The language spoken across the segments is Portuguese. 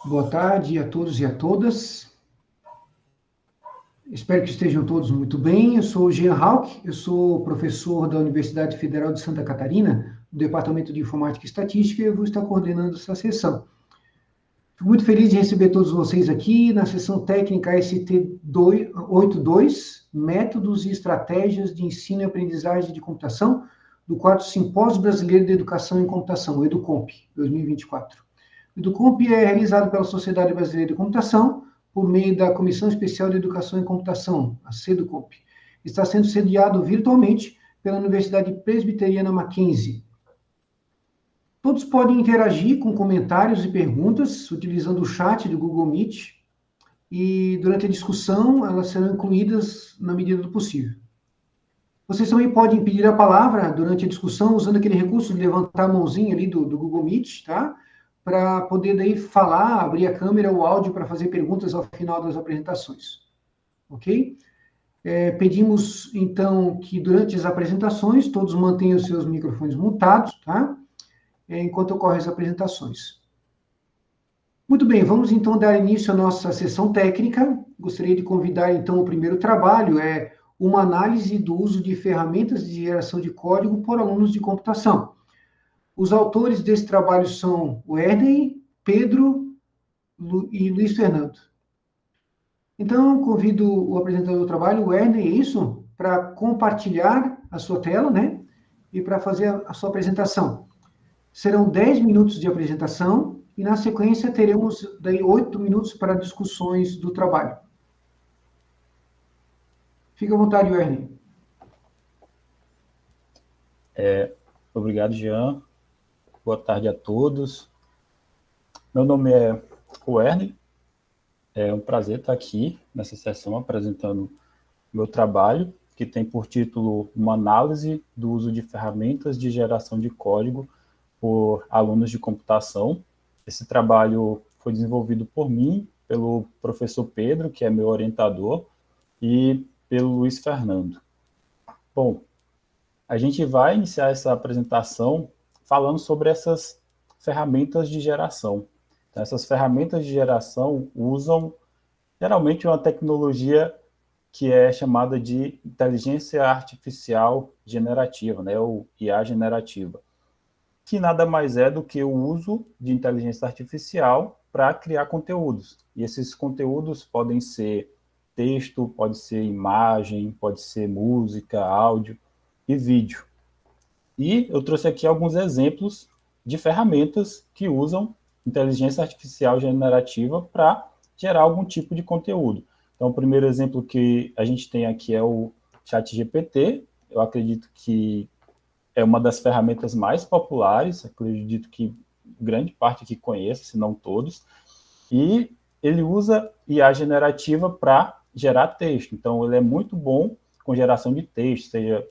Boa tarde a todos e a todas. Espero que estejam todos muito bem. Eu sou o Jean Hauck, eu sou professor da Universidade Federal de Santa Catarina, do Departamento de Informática e Estatística, e eu vou estar coordenando essa sessão. Fico muito feliz de receber todos vocês aqui na sessão técnica ST82, Métodos e Estratégias de Ensino e Aprendizagem de Computação, do 4º Simpósio Brasileiro de Educação em Computação, o EduComp, 2024. O EduComp é realizado pela Sociedade Brasileira de Computação, por meio da Comissão Especial de Educação em Computação, a CEDUCOMP. Está sendo sediado virtualmente pela Universidade Presbiteriana Mackenzie. Todos podem interagir com comentários e perguntas utilizando o chat do Google Meet e durante a discussão elas serão incluídas na medida do possível. Vocês também podem pedir a palavra durante a discussão usando aquele recurso de levantar a mãozinha ali do Google Meet, tá? Para poder daí falar, abrir a câmera, o áudio para fazer perguntas ao final das apresentações, ok? Pedimos, então, que durante as apresentações todos mantenham os seus microfones mutados, tá? Enquanto ocorrem as apresentações. Muito bem, vamos então dar início à nossa sessão técnica. Gostaria de convidar, então, o primeiro trabalho, uma análise do uso de ferramentas de geração de código por alunos de computação. Os autores desse trabalho são o Ernei, Pedro e Luiz Fernando. Então, convido o apresentador do trabalho, o Ernei, é isso? Para compartilhar a sua tela, né? E para fazer a sua apresentação. Serão 10 minutos de apresentação e, na sequência, teremos daí 8 minutos para discussões do trabalho. Fique à vontade, Ernei. Obrigado, Jean. Boa tarde a todos. Meu nome é Ernei. É um prazer estar aqui nessa sessão apresentando meu trabalho, que tem por título uma análise do uso de ferramentas de geração de código por alunos de computação. Esse trabalho foi desenvolvido por mim, pelo professor Pedro, que é meu orientador, e pelo Luiz Fernando. Bom, a gente vai iniciar essa apresentação falando sobre essas ferramentas de geração. Então, essas ferramentas de geração usam, geralmente, uma tecnologia que é chamada de inteligência artificial generativa, né, ou IA generativa, que nada mais é do que o uso de inteligência artificial para criar conteúdos. E esses conteúdos podem ser texto, pode ser imagem, pode ser música, áudio e vídeo. E eu trouxe aqui alguns exemplos de ferramentas que usam inteligência artificial generativa para gerar algum tipo de conteúdo. Então, o primeiro exemplo que a gente tem aqui é o ChatGPT. Eu acredito que é uma das ferramentas mais populares, acredito que grande parte aqui conhece, se não todos, e ele usa IA generativa para gerar texto. Então, ele é muito bom com geração de texto, seja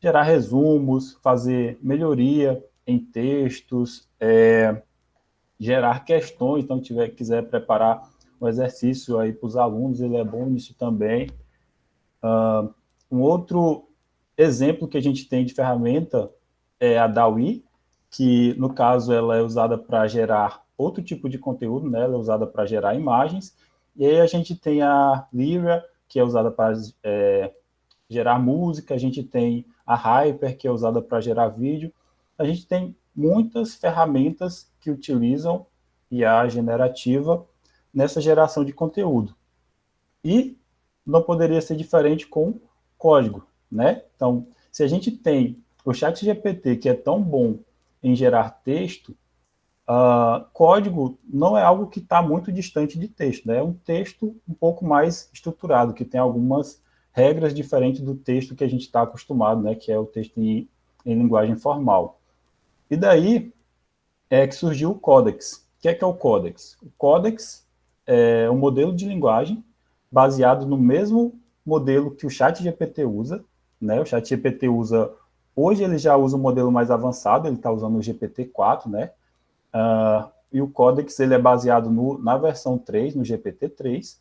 gerar resumos, fazer melhoria em textos, gerar questões. Então, quiser preparar um exercício aí para os alunos, ele é bom nisso também. Um outro exemplo que a gente tem de ferramenta é a DALL-E, que, no caso, ela é usada para gerar outro tipo de conteúdo, né? Ela é usada para gerar imagens. E aí a gente tem a Lyra, que é usada para gerar música, a gente tem a Hyper, que é usada para gerar vídeo. A gente tem muitas ferramentas que utilizam IA generativa nessa geração de conteúdo. E não poderia ser diferente com código, né? Então, se a gente tem o ChatGPT, que é tão bom em gerar texto, código não é algo que está muito distante de texto, né? É um texto um pouco mais estruturado, que tem algumas regras diferentes do texto que a gente está acostumado, né? Que é o texto em linguagem formal. E daí é que surgiu o Codex. O que é o Codex? O Codex é um modelo de linguagem baseado no mesmo modelo que o ChatGPT usa, né? O ChatGPT usa, hoje ele já usa um modelo mais avançado, ele está usando o GPT-4, né? E o Codex ele é baseado na versão 3, no GPT-3,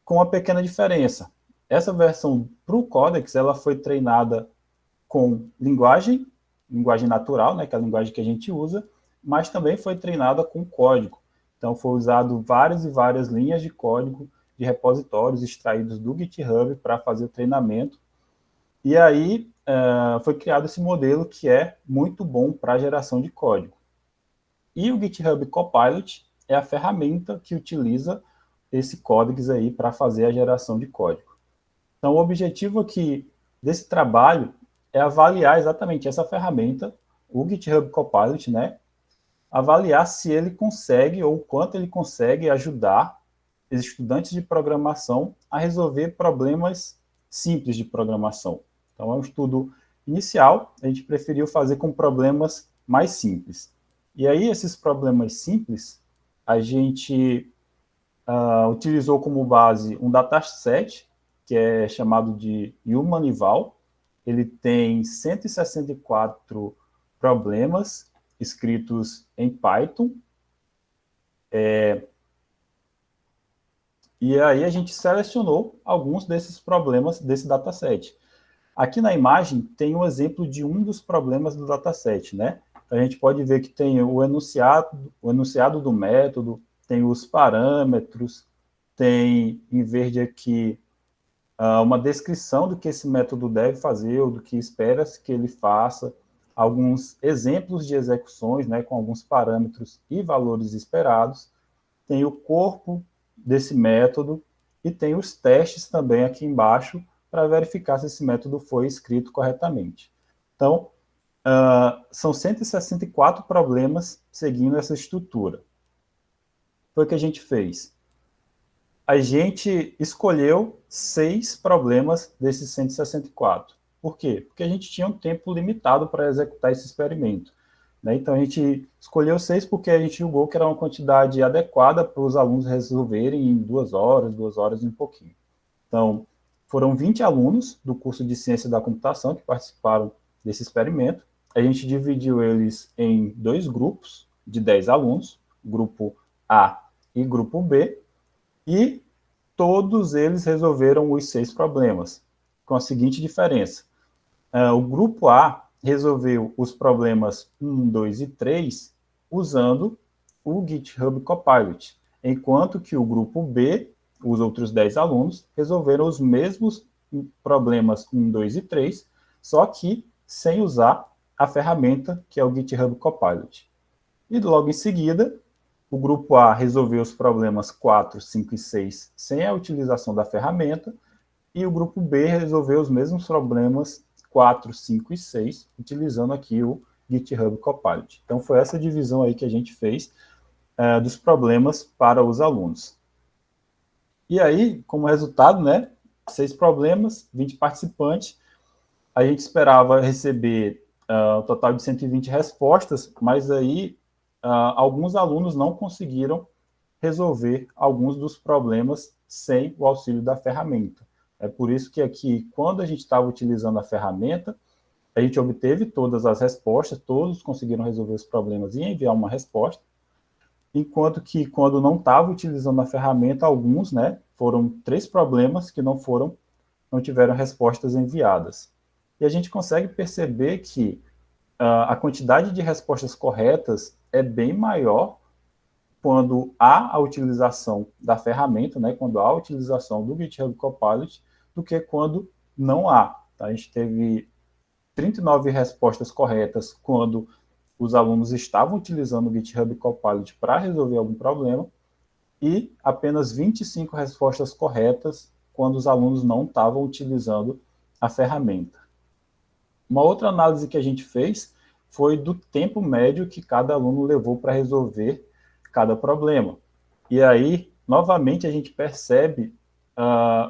com uma pequena diferença. Essa versão para o Codex, ela foi treinada com linguagem natural, né, que é a linguagem que a gente usa, mas também foi treinada com código. Então, foi usado várias e várias linhas de código de repositórios extraídos do GitHub para fazer o treinamento. E aí, foi criado esse modelo que é muito bom para a geração de código. E o GitHub Copilot é a ferramenta que utiliza esse código aí para fazer a geração de código. Então, o objetivo aqui desse trabalho é avaliar exatamente essa ferramenta, o GitHub Copilot, né? Avaliar se ele consegue ou quanto ele consegue ajudar os estudantes de programação a resolver problemas simples de programação. Então, é um estudo inicial, a gente preferiu fazer com problemas mais simples. E aí, esses problemas simples, a gente utilizou como base um dataset, que é chamado de Humanival. Ele tem 164 problemas escritos em Python. E aí a gente selecionou alguns desses problemas desse dataset. Aqui na imagem tem um exemplo de um dos problemas do dataset, né? A gente pode ver que tem o enunciado do método, tem os parâmetros, tem em verde aqui uma descrição do que esse método deve fazer ou do que espera-se que ele faça, alguns exemplos de execuções, né, com alguns parâmetros e valores esperados, tem o corpo desse método e tem os testes também aqui embaixo para verificar se esse método foi escrito corretamente. Então, são 164 problemas seguindo essa estrutura. Foi o que a gente fez. A gente escolheu 6 problemas desses 164. Por quê? Porque a gente tinha um tempo limitado para executar esse experimento. Né? Então, a gente escolheu 6 porque a gente julgou que era uma quantidade adequada para os alunos resolverem em 2 horas e um pouquinho. Então, foram 20 alunos do curso de Ciência da Computação que participaram desse experimento. A gente dividiu eles em 2 grupos de 10 alunos, grupo A e grupo B, e todos eles resolveram os 6 problemas, com a seguinte diferença. O grupo A resolveu os problemas 1, 2 e 3 usando o GitHub Copilot, enquanto que o grupo B, os outros 10 alunos, resolveram os mesmos problemas 1, 2 e 3, só que sem usar a ferramenta que é o GitHub Copilot. E logo em seguida, o grupo A resolveu os problemas 4, 5 e 6 sem a utilização da ferramenta, e o grupo B resolveu os mesmos problemas 4, 5 e 6, utilizando aqui o GitHub Copilot. Então, foi essa divisão aí que a gente fez dos problemas para os alunos. E aí, como resultado, né, 6 problemas, 20 participantes, a gente esperava receber um total de 120 respostas, mas aí alguns alunos não conseguiram resolver alguns dos problemas sem o auxílio da ferramenta. É por isso que aqui, quando a gente estava utilizando a ferramenta, a gente obteve todas as respostas, todos conseguiram resolver os problemas e enviar uma resposta, enquanto que quando não estava utilizando a ferramenta, alguns, né, foram 3 problemas que não tiveram respostas enviadas. E a gente consegue perceber que a quantidade de respostas corretas é bem maior quando há a utilização da ferramenta, né, quando há a utilização do GitHub Copilot, do que quando não há. Tá? A gente teve 39 respostas corretas quando os alunos estavam utilizando o GitHub Copilot para resolver algum problema e apenas 25 respostas corretas quando os alunos não estavam utilizando a ferramenta. Uma outra análise que a gente fez foi do tempo médio que cada aluno levou para resolver cada problema. E aí, novamente, a gente percebe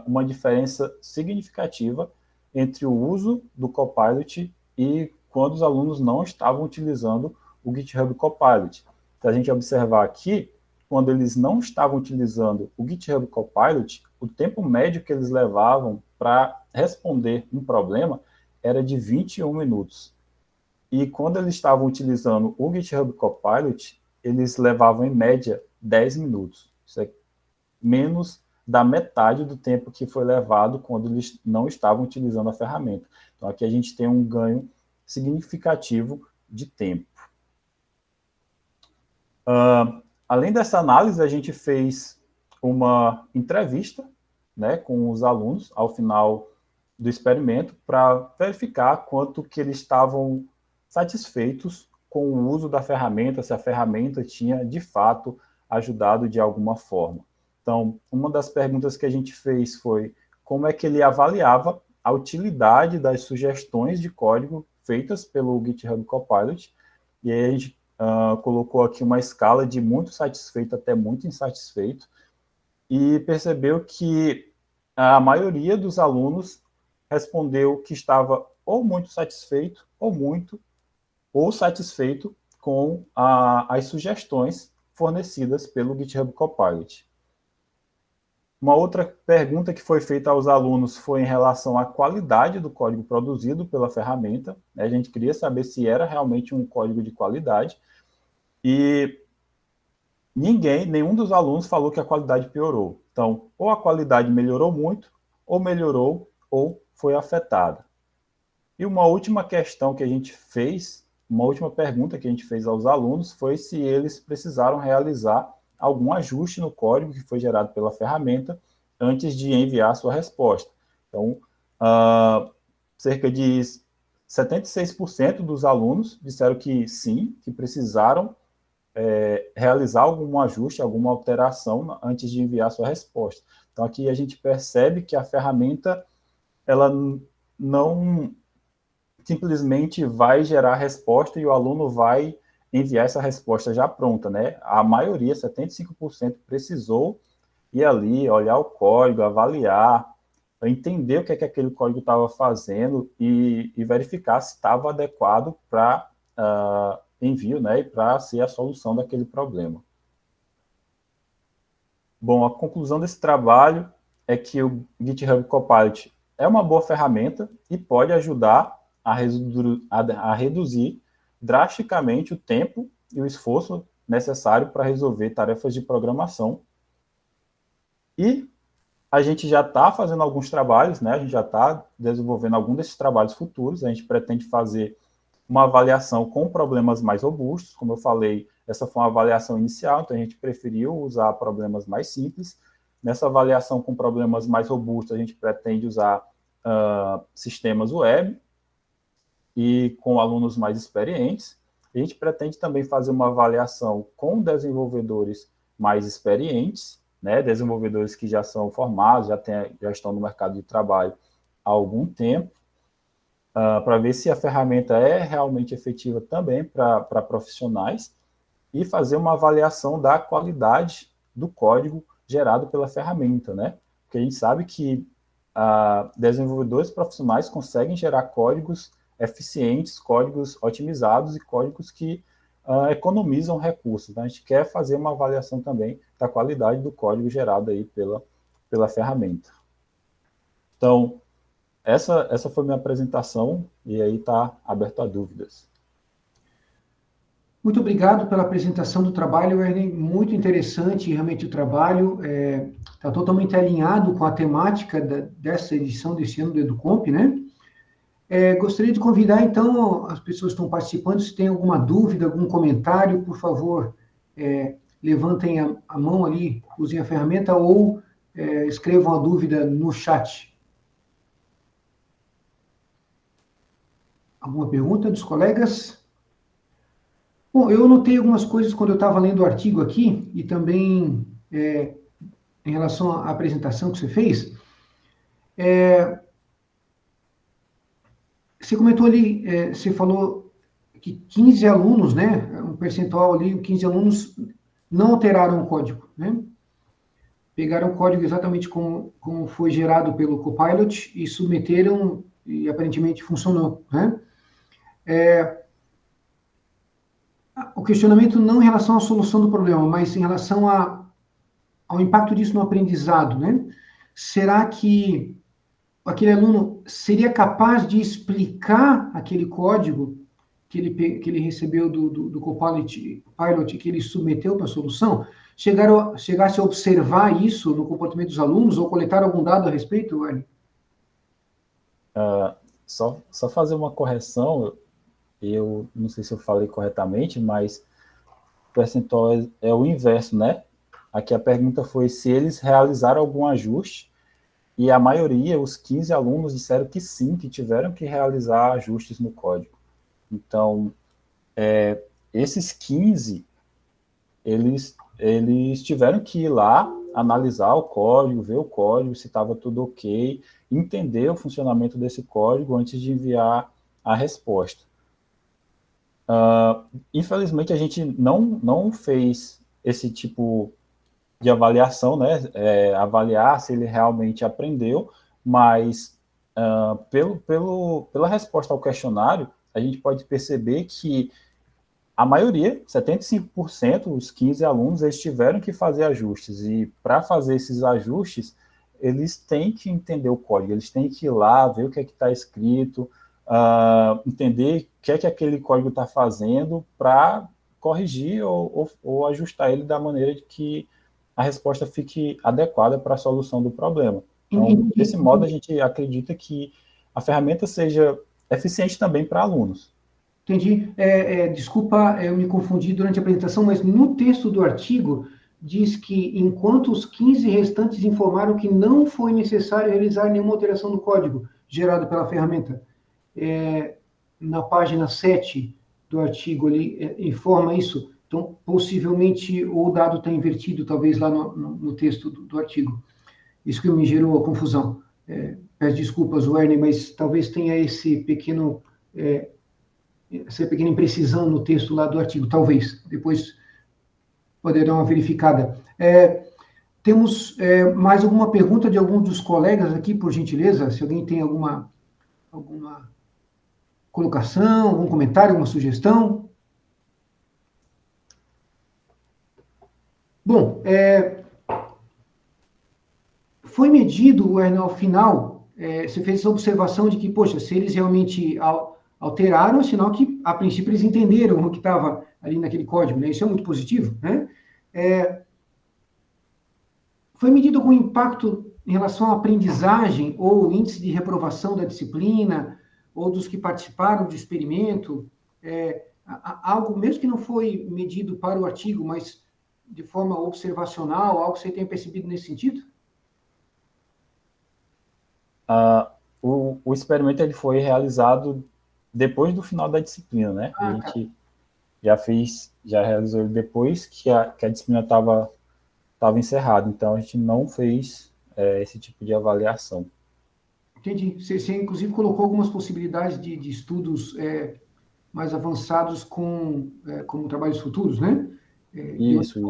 uma diferença significativa entre o uso do Copilot e quando os alunos não estavam utilizando o GitHub Copilot. Se a gente observar aqui, quando eles não estavam utilizando o GitHub Copilot, o tempo médio que eles levavam para responder um problema era de 21 minutos. E quando eles estavam utilizando o GitHub Copilot, eles levavam em média 10 minutos. Isso é menos da metade do tempo que foi levado quando eles não estavam utilizando a ferramenta. Então, aqui a gente tem um ganho significativo de tempo. Além dessa análise, a gente fez uma entrevista, né, com os alunos ao final do experimento para verificar quanto que eles estavam satisfeitos com o uso da ferramenta, se a ferramenta tinha, de fato, ajudado de alguma forma. Então, uma das perguntas que a gente fez foi como é que ele avaliava a utilidade das sugestões de código feitas pelo GitHub Copilot, e aí a gente colocou aqui uma escala de muito satisfeito até muito insatisfeito, e percebeu que a maioria dos alunos respondeu que estava ou muito satisfeito, ou satisfeito com as sugestões fornecidas pelo GitHub Copilot. Uma outra pergunta que foi feita aos alunos foi em relação à qualidade do código produzido pela ferramenta. A gente queria saber se era realmente um código de qualidade, e nenhum dos alunos falou que a qualidade piorou. Então, ou a qualidade melhorou muito, ou melhorou, ou foi afetada. E uma última questão que a gente fez, uma última pergunta que a gente fez aos alunos foi se eles precisaram realizar algum ajuste no código que foi gerado pela ferramenta antes de enviar a sua resposta. Então, cerca de 76% dos alunos disseram que sim, que precisaram realizar algum ajuste, alguma alteração antes de enviar a sua resposta. Então, aqui a gente percebe que a ferramenta, ela não simplesmente vai gerar a resposta e o aluno vai enviar essa resposta já pronta, né? A maioria, 75%, precisou ir ali, olhar o código, avaliar, entender o que é que aquele código estava fazendo e verificar se estava adequado para envio, né, e para ser a solução daquele problema. Bom, a conclusão desse trabalho é que o GitHub Copilot é uma boa ferramenta e pode ajudar a reduzir drasticamente o tempo e o esforço necessário para resolver tarefas de programação. E a gente já está fazendo alguns trabalhos, né? A gente já está desenvolvendo algum desses trabalhos futuros. A gente pretende fazer uma avaliação com problemas mais robustos. Como eu falei, essa foi uma avaliação inicial, então a gente preferiu usar problemas mais simples. Nessa avaliação com problemas mais robustos, a gente pretende usar sistemas web e com alunos mais experientes. A gente pretende também fazer uma avaliação com desenvolvedores mais experientes, né, desenvolvedores que já são formados, já estão no mercado de trabalho há algum tempo, para ver se a ferramenta é realmente efetiva também para profissionais, e fazer uma avaliação da qualidade do código gerado pela ferramenta, né? Porque a gente sabe que desenvolvedores profissionais conseguem gerar códigos eficientes, códigos otimizados e códigos que economizam recursos. Né? A gente quer fazer uma avaliação também da qualidade do código gerado aí pela ferramenta. Então, essa foi minha apresentação, e aí está aberto a dúvidas. Muito obrigado pela apresentação do trabalho, Ernie. Muito interessante realmente o trabalho. Está totalmente alinhado com a temática dessa edição desse ano do EduComp, né? Gostaria de convidar, então, as pessoas que estão participando, se tem alguma dúvida, algum comentário, por favor, levantem a mão ali, usem a ferramenta ou escrevam a dúvida no chat. Alguma pergunta dos colegas? Bom, eu notei algumas coisas quando eu estava lendo o artigo aqui, e também em relação à apresentação que você fez. Você comentou ali, você falou que 15 alunos, né, um percentual ali, 15 alunos não alteraram o código, né? Pegaram o código exatamente como foi gerado pelo Copilot e submeteram, e aparentemente funcionou, né? O questionamento não em relação à solução do problema, mas em relação ao impacto disso no aprendizado, né? Será que aquele aluno seria capaz de explicar aquele código que ele recebeu do Copilot, que ele submeteu para a solução? Chegasse a observar isso no comportamento dos alunos ou coletar algum dado a respeito, Arne? Só fazer uma correção, eu não sei se eu falei corretamente, mas percentual é o inverso, né? Aqui a pergunta foi se eles realizaram algum ajuste, e a maioria, os 15 alunos, disseram que sim, que tiveram que realizar ajustes no código. Então, esses 15, eles tiveram que ir lá, analisar o código, ver o código, se estava tudo ok, entender o funcionamento desse código antes de enviar a resposta. Infelizmente, a gente não fez esse tipo de avaliação, né? Avaliar se ele realmente aprendeu, mas pela resposta ao questionário, a gente pode perceber que a maioria, 75%, os 15 alunos, eles tiveram que fazer ajustes, e para fazer esses ajustes, eles têm que entender o código, eles têm que ir lá, ver o que é que está escrito, entender o que é que aquele código está fazendo para corrigir ou ajustar ele da maneira de que a resposta fique adequada para a solução do problema. Então, desse modo, a gente acredita que a ferramenta seja eficiente também para alunos. Entendi. Desculpa, eu me confundi durante a apresentação, mas no texto do artigo diz que enquanto os 15 restantes informaram que não foi necessário realizar nenhuma alteração no código gerado pela ferramenta. Na página 7 do artigo, ele informa isso. Então, possivelmente, o dado está invertido, talvez, lá no texto do artigo. Isso que me gerou a confusão. Peço desculpas, Werner, mas talvez tenha essa pequena imprecisão no texto lá do artigo, talvez. Depois poder dar uma verificada. Temos mais alguma pergunta de algum dos colegas aqui, por gentileza? Se alguém tem alguma colocação, algum comentário, alguma sugestão? Bom, foi medido, Werner, ao final, você fez essa observação de que, poxa, se eles realmente alteraram, é sinal que, a princípio, eles entenderam o que estava ali naquele código, né? Isso é muito positivo, né? Foi medido algum impacto em relação à aprendizagem ou índice de reprovação da disciplina, ou dos que participaram do experimento? Algo, mesmo que não foi medido para o artigo, mas de forma observacional, algo que você tenha percebido nesse sentido? O experimento ele foi realizado depois do final da disciplina, né? A gente já realizou ele depois que a disciplina estava encerrada, então a gente não fez esse tipo de avaliação. Entendi. Você inclusive, colocou algumas possibilidades de estudos mais avançados como trabalhos futuros, né? Isso.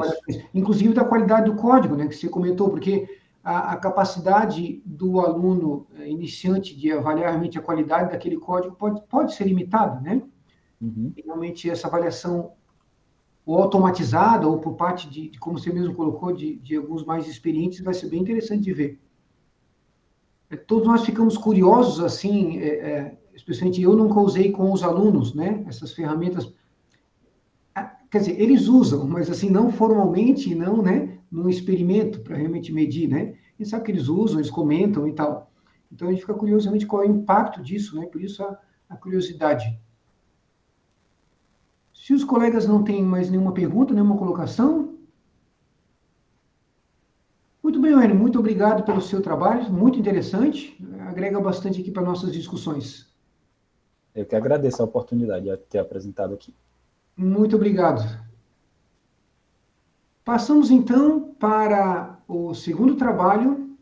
Inclusive da qualidade do código, né, que você comentou, porque a capacidade do aluno iniciante de avaliar realmente a qualidade daquele código pode ser limitada, né? Uhum. E, realmente, essa avaliação ou automatizada, ou por parte de como você mesmo colocou, de alguns mais experientes, vai ser bem interessante de ver. Todos nós ficamos curiosos, assim, especialmente eu nunca usei com os alunos, né, essas ferramentas. Quer dizer, eles usam, mas assim, não formalmente, não, né, num experimento para realmente medir, né? A gente sabe que eles usam, eles comentam e tal. Então, a gente fica curioso realmente qual é o impacto disso, né? Por isso a curiosidade. Se os colegas não têm mais nenhuma pergunta, nenhuma colocação... Muito bem, Werner, muito obrigado pelo seu trabalho, muito interessante, agrega bastante aqui para nossas discussões. Eu que agradeço a oportunidade de ter apresentado aqui. Muito obrigado. Passamos, então, para o segundo trabalho,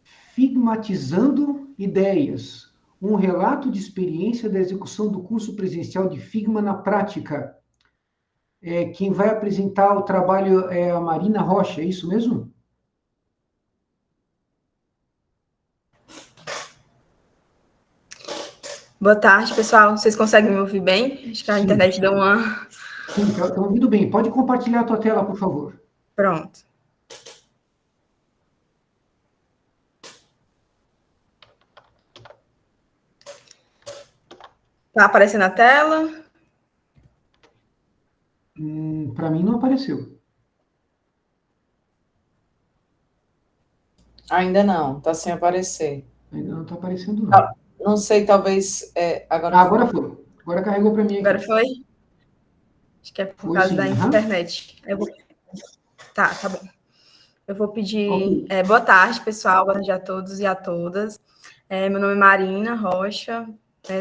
Figmatizando Ideias, um relato de experiência da execução do curso presencial de Figma na prática. Quem vai apresentar o trabalho é a Marina Rocha, é isso mesmo? Boa tarde, pessoal. Vocês conseguem me ouvir bem? Acho que a internet deu uma... Sim, está ouvindo bem. Pode compartilhar a tua tela, por favor. Pronto. Está aparecendo a tela? Para mim não apareceu. Ainda não, está sem aparecer. Ainda não está aparecendo, não. Não sei, talvez... agora foi. Agora carregou para mim aqui. Agora foi? Acho que é por Foi causa sim, da aham. internet. Tá bom. Eu vou pedir Ok. boa tarde, pessoal, boa tarde a todos e a todas. Meu nome é Marina Rocha,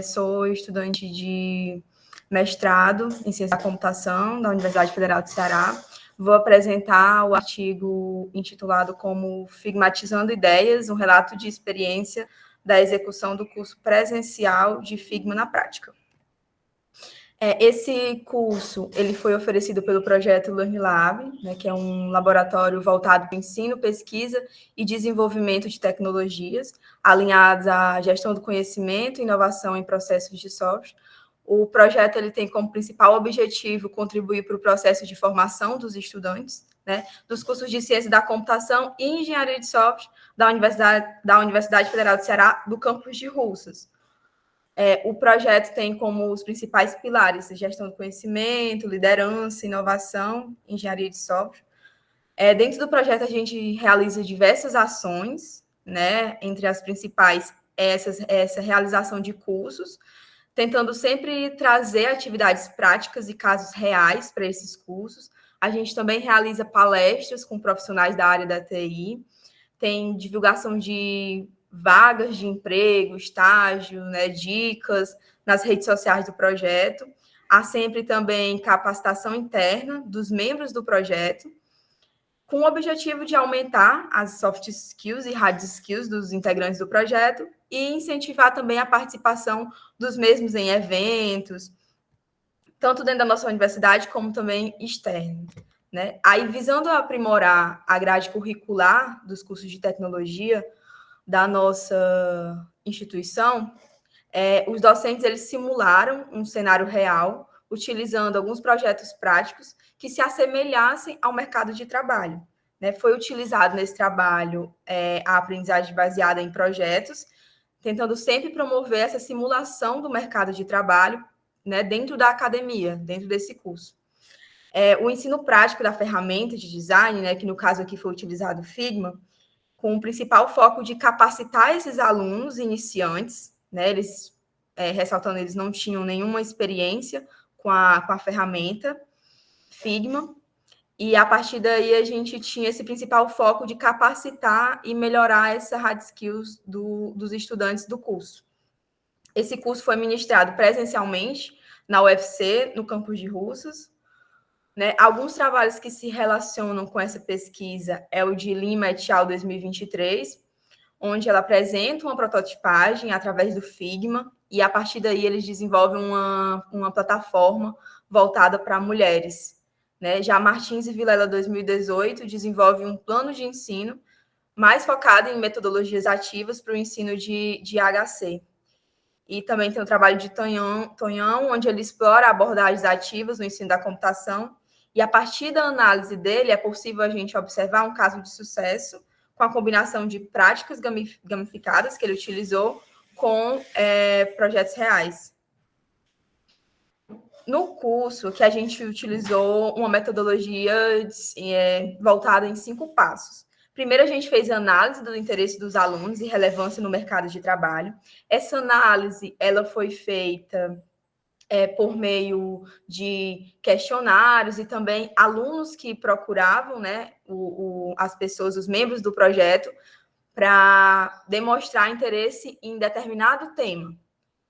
sou estudante de mestrado em Ciência da Computação da Universidade Federal do Ceará. Vou apresentar o artigo intitulado como Figmatizando Ideias, um relato de experiência da execução do curso presencial de Figma na prática. Esse curso ele foi oferecido pelo projeto LearnLab, né, que é um laboratório voltado para ensino, pesquisa e desenvolvimento de tecnologias, alinhados à gestão do conhecimento e inovação em processos de software. O projeto ele tem como principal objetivo contribuir para o processo de formação dos estudantes, né, dos cursos de Ciência da Computação e Engenharia de Software da Universidade Federal do Ceará, do campus de Russas. O projeto tem como os principais pilares gestão do conhecimento, liderança, inovação, engenharia de software. Dentro do projeto, a gente realiza diversas ações, né? Entre as principais, essa realização de cursos, tentando sempre trazer atividades práticas e casos reais para esses cursos. A gente também realiza palestras com profissionais da área da TI, tem divulgação de vagas de emprego, estágio, né, dicas nas redes sociais do projeto. Há sempre também capacitação interna dos membros do projeto, com o objetivo de aumentar as soft skills e hard skills dos integrantes do projeto e incentivar também a participação dos mesmos em eventos, tanto dentro da nossa universidade como também externo. Né? Aí, visando aprimorar a grade curricular dos cursos de tecnologia da nossa instituição, os docentes eles simularam um cenário real, utilizando alguns projetos práticos que se assemelhassem ao mercado de trabalho. Né? Foi utilizado nesse trabalho a aprendizagem baseada em projetos, tentando sempre promover essa simulação do mercado de trabalho, né, dentro da academia, dentro desse curso. O ensino prático da ferramenta de design, né, que no caso aqui foi utilizado o Figma, com o principal foco de capacitar esses alunos iniciantes, né, eles, ressaltando, eles não tinham nenhuma experiência com a ferramenta Figma, e a partir daí a gente tinha esse principal foco de capacitar e melhorar essa hard skills dos estudantes do curso. Esse curso foi ministrado presencialmente na UFC, no campus de Russas. Né? Alguns trabalhos que se relacionam com essa pesquisa é o de Lima et al. 2023, onde ela apresenta uma prototipagem através do Figma, e a partir daí eles desenvolvem uma plataforma voltada para mulheres. Né? Já Martins e Vilela 2018 desenvolve um plano de ensino mais focado em metodologias ativas para o ensino de HC. E também tem o trabalho de Tonhão, onde ele explora abordagens ativas no ensino da computação, e a partir da análise dele é possível a gente observar um caso de sucesso com a combinação de práticas gamificadas que ele utilizou com projetos reais. No curso, que a gente utilizou uma metodologia voltada em 5 passos. Primeiro, a gente fez a análise do interesse dos alunos e relevância no mercado de trabalho. Essa análise ela foi feita por meio de questionários e também alunos que procuravam, né, as pessoas, os membros do projeto, para demonstrar interesse em determinado tema.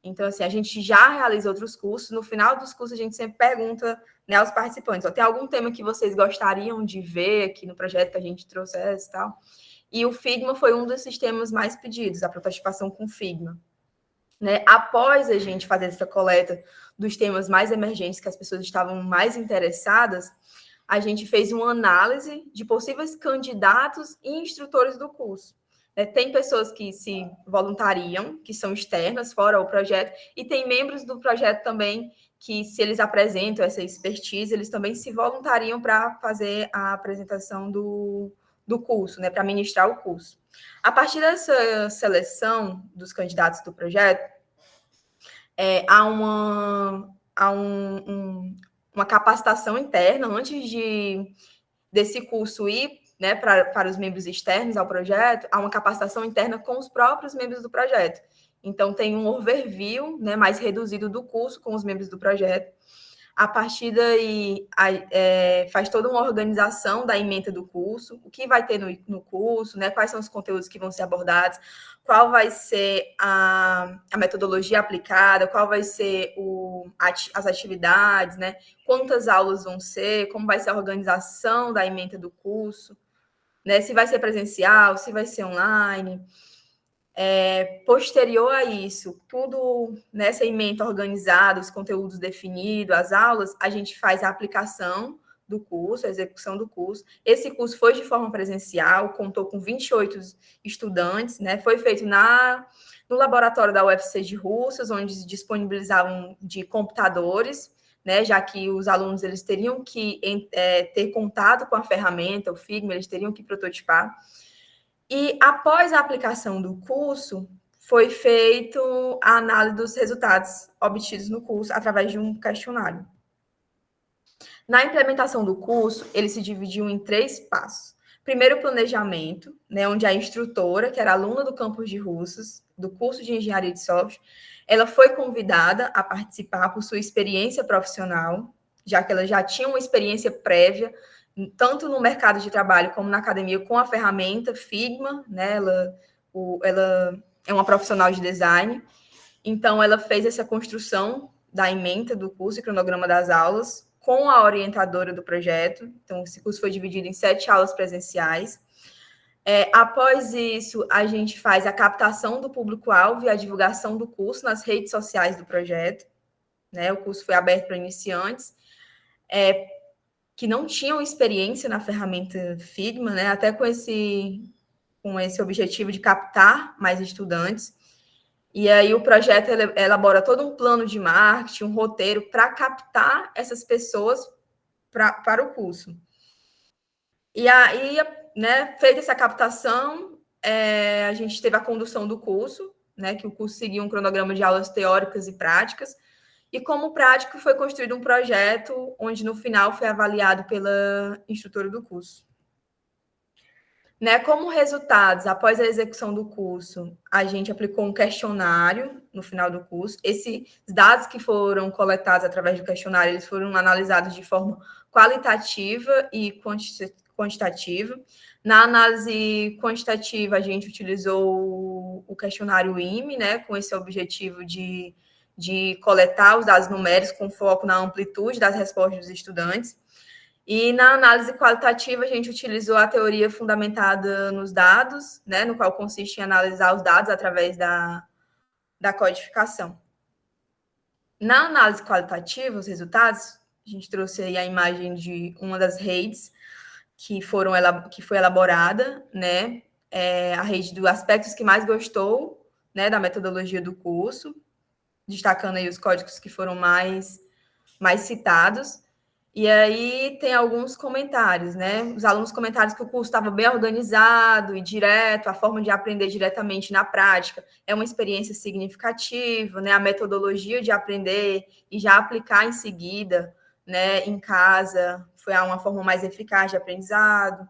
Então, assim, a gente já realiza outros cursos. No final dos cursos, a gente sempre pergunta, né, aos participantes: tem algum tema que vocês gostariam de ver aqui no projeto que a gente trouxesse e tal? E o Figma foi um desses temas mais pedidos, a prototipação com Figma. Né? Após a gente fazer essa coleta dos temas mais emergentes que as pessoas estavam mais interessadas, a gente fez uma análise de possíveis candidatos e instrutores do curso. Tem pessoas que se voluntariam, que são externas, fora o projeto, e tem membros do projeto também que, se eles apresentam essa expertise, eles também se voluntariam para fazer a apresentação do curso, né, para ministrar o curso. A partir dessa seleção dos candidatos do projeto, há uma capacitação interna antes desse curso ir, né, para os membros externos ao projeto, há uma capacitação interna com os próprios membros do projeto. Então, tem um overview, né, mais reduzido do curso com os membros do projeto. A partir daí, faz toda uma organização da ementa do curso, o que vai ter no curso, né? Quais são os conteúdos que vão ser abordados, qual vai ser a metodologia aplicada, qual vai ser as atividades, né? Quantas aulas vão ser, como vai ser a organização da ementa do curso, né? Se vai ser presencial, se vai ser online. Posterior a isso, tudo nessa ementa organizada, os conteúdos definidos, as aulas, a gente faz a aplicação do curso, a execução do curso. Esse curso foi de forma presencial, contou com 28 estudantes, né? Foi feito no laboratório da UFC de Russas, onde disponibilizavam de computadores, né? Já que os alunos eles teriam que ter contato com a ferramenta, o Figma, eles teriam que prototipar. E após a aplicação do curso, foi feito a análise dos resultados obtidos no curso através de um questionário. Na implementação do curso, ele se dividiu em 3 passos. Primeiro, o planejamento, né, onde a instrutora, que era aluna do campus de Russas, do curso de engenharia de software, ela foi convidada a participar por sua experiência profissional, já que ela já tinha uma experiência prévia tanto no mercado de trabalho como na academia, com a ferramenta Figma, né? Ela é uma profissional de design, então ela fez essa construção da ementa do curso e cronograma das aulas com a orientadora do projeto. Então, esse curso foi dividido em 7 aulas presenciais. Após isso, a gente faz a captação do público-alvo e a divulgação do curso nas redes sociais do projeto, né? O curso foi aberto para iniciantes, que não tinham experiência na ferramenta Figma, né? Até com esse objetivo de captar mais estudantes. E aí o projeto elabora todo um plano de marketing, um roteiro para captar essas pessoas para o curso. E aí, né, feita essa captação, a gente teve a condução do curso, né, que o curso seguia um cronograma de aulas teóricas e práticas. E como prático, foi construído um projeto onde, no final, foi avaliado pela instrutora do curso. Né, como resultados, após a execução do curso, a gente aplicou um questionário no final do curso. Esses dados que foram coletados através do questionário, eles foram analisados de forma qualitativa e quantitativa. Na análise quantitativa, a gente utilizou o questionário IME, né, com esse objetivo de coletar os dados numéricos com foco na amplitude das respostas dos estudantes. E na análise qualitativa, a gente utilizou a teoria fundamentada nos dados, né, no qual consiste em analisar os dados através da codificação. Na análise qualitativa, os resultados, a gente trouxe aí a imagem de uma das redes que foi elaborada, né, a rede dos aspectos que mais gostou, né, da metodologia do curso, destacando aí os códigos que foram mais citados. E aí tem alguns comentários, né? Os alunos comentaram que o curso estava bem organizado e direto, a forma de aprender diretamente na prática é uma experiência significativa, né? A metodologia de aprender e já aplicar em seguida, né, em casa, foi uma forma mais eficaz de aprendizado.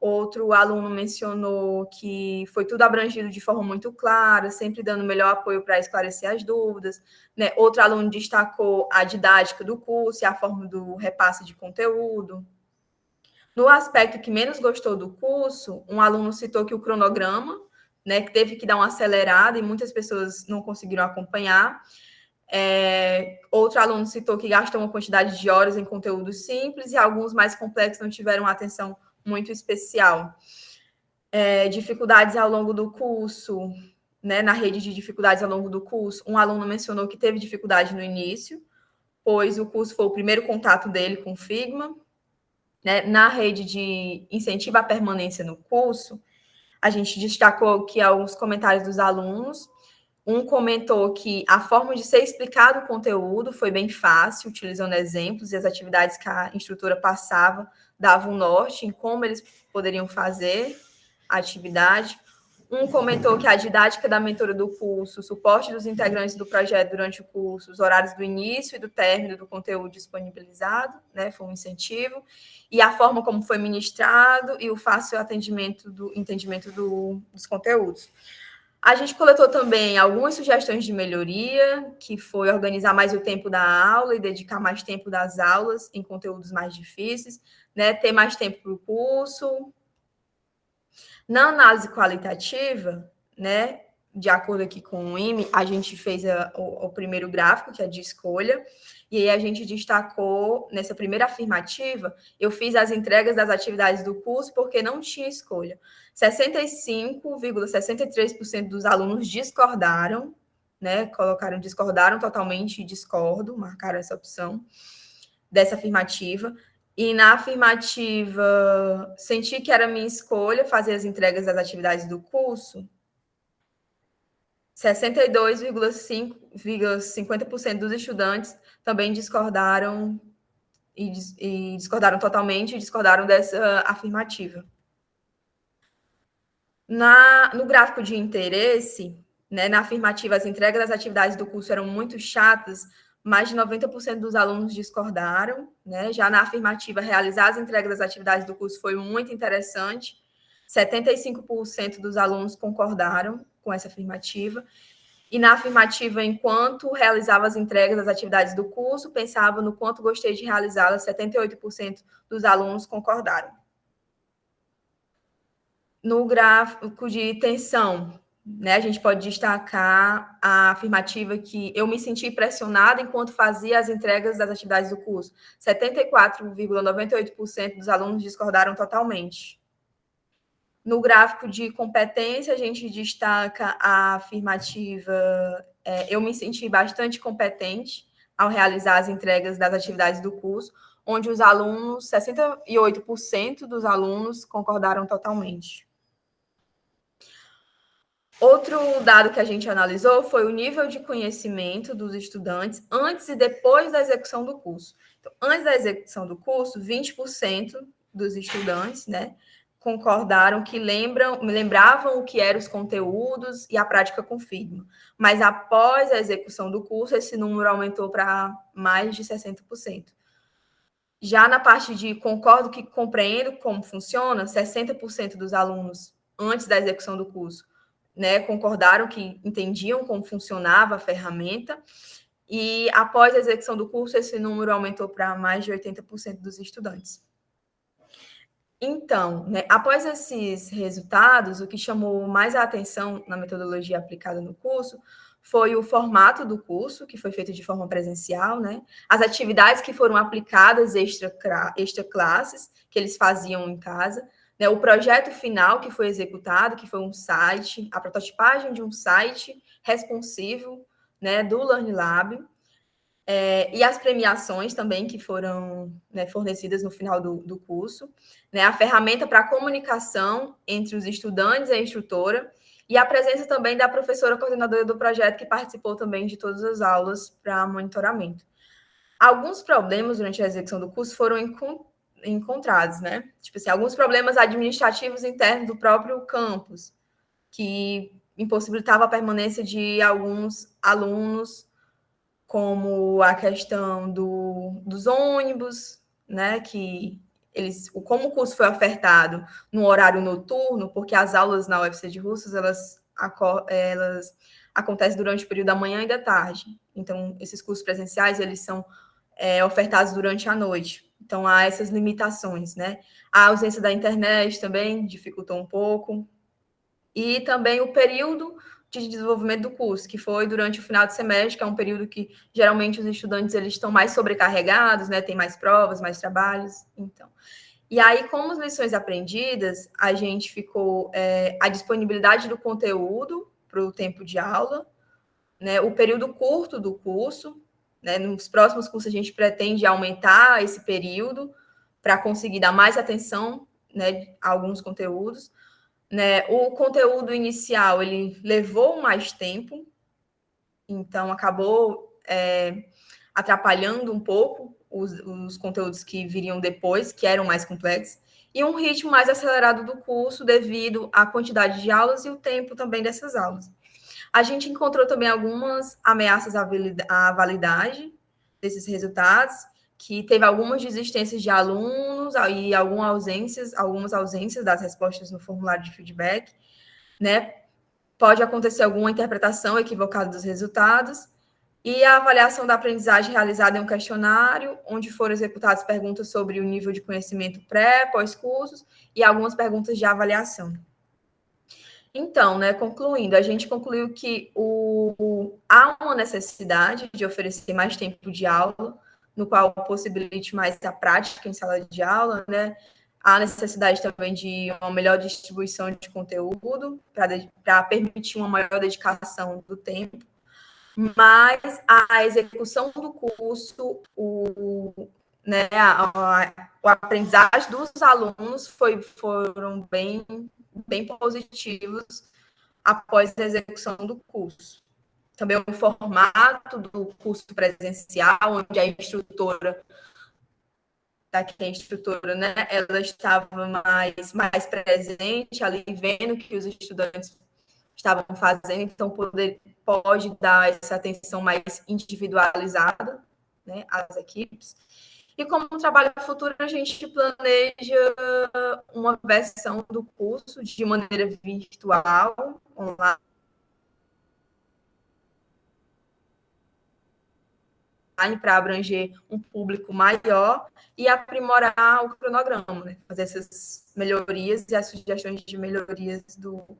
Outro aluno mencionou que foi tudo abrangido de forma muito clara, sempre dando melhor apoio para esclarecer as dúvidas, né? Outro aluno destacou a didática do curso e a forma do repasse de conteúdo. No aspecto que menos gostou do curso, um aluno citou que o cronograma, né, que teve que dar uma acelerada e muitas pessoas não conseguiram acompanhar. Outro aluno citou que gastou uma quantidade de horas em conteúdos simples e alguns mais complexos não tiveram atenção muito especial. Dificuldades ao longo do curso, né, na rede de dificuldades ao longo do curso, um aluno mencionou que teve dificuldade no início, pois o curso foi o primeiro contato dele com o Figma. Né? Na rede de incentivo à permanência no curso, a gente destacou que alguns comentários dos alunos. Um comentou que a forma de ser explicado o conteúdo foi bem fácil, utilizando exemplos e as atividades que a instrutora passava davam um norte em como eles poderiam fazer a atividade. Um comentou que a didática da mentora do curso, o suporte dos integrantes do projeto durante o curso, os horários do início e do término do conteúdo disponibilizado, né, foi um incentivo, e a forma como foi ministrado e o fácil entendimento dos conteúdos. A gente coletou também algumas sugestões de melhoria, que foi organizar mais o tempo da aula e dedicar mais tempo das aulas em conteúdos mais difíceis, né? Ter mais tempo para o curso. Na análise qualitativa, né? De acordo aqui com o IME, a gente fez o primeiro gráfico, que é de escolha, e aí a gente destacou, nessa primeira afirmativa, eu fiz as entregas das atividades do curso porque não tinha escolha. 65,63% dos alunos discordaram, né? Discordaram totalmente e discordo, marcaram essa opção dessa afirmativa. E na afirmativa, senti que era minha escolha fazer as entregas das atividades do curso, 62,50% dos estudantes também discordaram e discordaram totalmente e discordaram dessa afirmativa. No gráfico de interesse, né, na afirmativa, as entregas das atividades do curso eram muito chatas, mais de 90% dos alunos discordaram, né? Já na afirmativa, realizar as entregas das atividades do curso foi muito interessante, 75% dos alunos concordaram com essa afirmativa. E na afirmativa, enquanto realizava as entregas das atividades do curso, pensava no quanto gostei de realizá-las, 78% dos alunos concordaram. No gráfico de tensão, né, a gente pode destacar a afirmativa que eu me senti pressionada enquanto fazia as entregas das atividades do curso. 74,98% dos alunos discordaram totalmente. No gráfico de competência, a gente destaca a afirmativa eu me senti bastante competente ao realizar as entregas das atividades do curso, onde os alunos, 68% dos alunos concordaram totalmente. Outro dado que a gente analisou foi o nível de conhecimento dos estudantes antes e depois da execução do curso. Então, antes da execução do curso, 20% dos estudantes, né, concordaram que lembravam o que eram os conteúdos e a prática com Figma. Mas após a execução do curso, esse número aumentou para mais de 60%. Já na parte de concordo que compreendo como funciona, 60% dos alunos, antes da execução do curso, né, concordaram que entendiam como funcionava a ferramenta, e após a execução do curso, esse número aumentou para mais de 80% dos estudantes. Então, né, após esses resultados, o que chamou mais a atenção na metodologia aplicada no curso foi o formato do curso, que foi feito de forma presencial, né, as atividades que foram aplicadas extra classes, que eles faziam em casa, né, o projeto final que foi executado, que foi um site, a prototipagem de um site responsivo, né, do LearnLab, e as premiações também que foram, né, fornecidas no final do curso, né, a ferramenta para comunicação entre os estudantes e a instrutora, e a presença também da professora coordenadora do projeto, que participou também de todas as aulas para monitoramento. Alguns problemas durante a execução do curso foram encontrados, né? Tipo assim, alguns problemas administrativos internos do próprio campus, que impossibilitava a permanência de alguns alunos, como a questão dos ônibus, né? Que como o curso foi ofertado no horário noturno, porque as aulas na UFC de Russas, elas acontecem durante o período da manhã e da tarde. Então, esses cursos presenciais, eles são ofertados durante a noite. Então, há essas limitações, né? A ausência da internet também dificultou um pouco. E também o período de desenvolvimento do curso, que foi durante o final de semestre, que é um período que, geralmente, os estudantes eles estão mais sobrecarregados, né? Tem mais provas, mais trabalhos, então. E aí, como as lições aprendidas, a gente ficou a disponibilidade do conteúdo para o tempo de aula, né? O período curto do curso, né? Nos próximos cursos, a gente pretende aumentar esse período para conseguir dar mais atenção, né, a alguns conteúdos. Né? O conteúdo inicial, ele levou mais tempo, então acabou atrapalhando um pouco os conteúdos que viriam depois, que eram mais complexos, e um ritmo mais acelerado do curso devido à quantidade de aulas e o tempo também dessas aulas. A gente encontrou também algumas ameaças à validade desses resultados, que teve algumas desistências de alunos e algumas ausências das respostas no formulário de feedback, né? pode acontecer alguma interpretação equivocada dos resultados, e a avaliação da aprendizagem realizada em um questionário, onde foram executadas perguntas sobre o nível de conhecimento pré, pós-cursos, e algumas perguntas de avaliação. Então, né, concluindo, a gente concluiu que há uma necessidade de oferecer mais tempo de aula, no qual possibilite mais a prática em sala de aula, né? Há necessidade também de uma melhor distribuição de conteúdo para permitir uma maior dedicação do tempo, mas a execução do curso, né, a aprendizagem dos alunos foram bem positivos após a execução do curso. Também o formato do curso presencial, onde a instrutora, né, ela estava mais presente ali, vendo que os estudantes estavam fazendo, então pode dar essa atenção mais individualizada, né, às equipes. E como um trabalho futuro, a gente planeja uma versão do curso de maneira virtual, online, para abranger um público maior e aprimorar o cronograma, né? Fazer essas melhorias e as sugestões de melhorias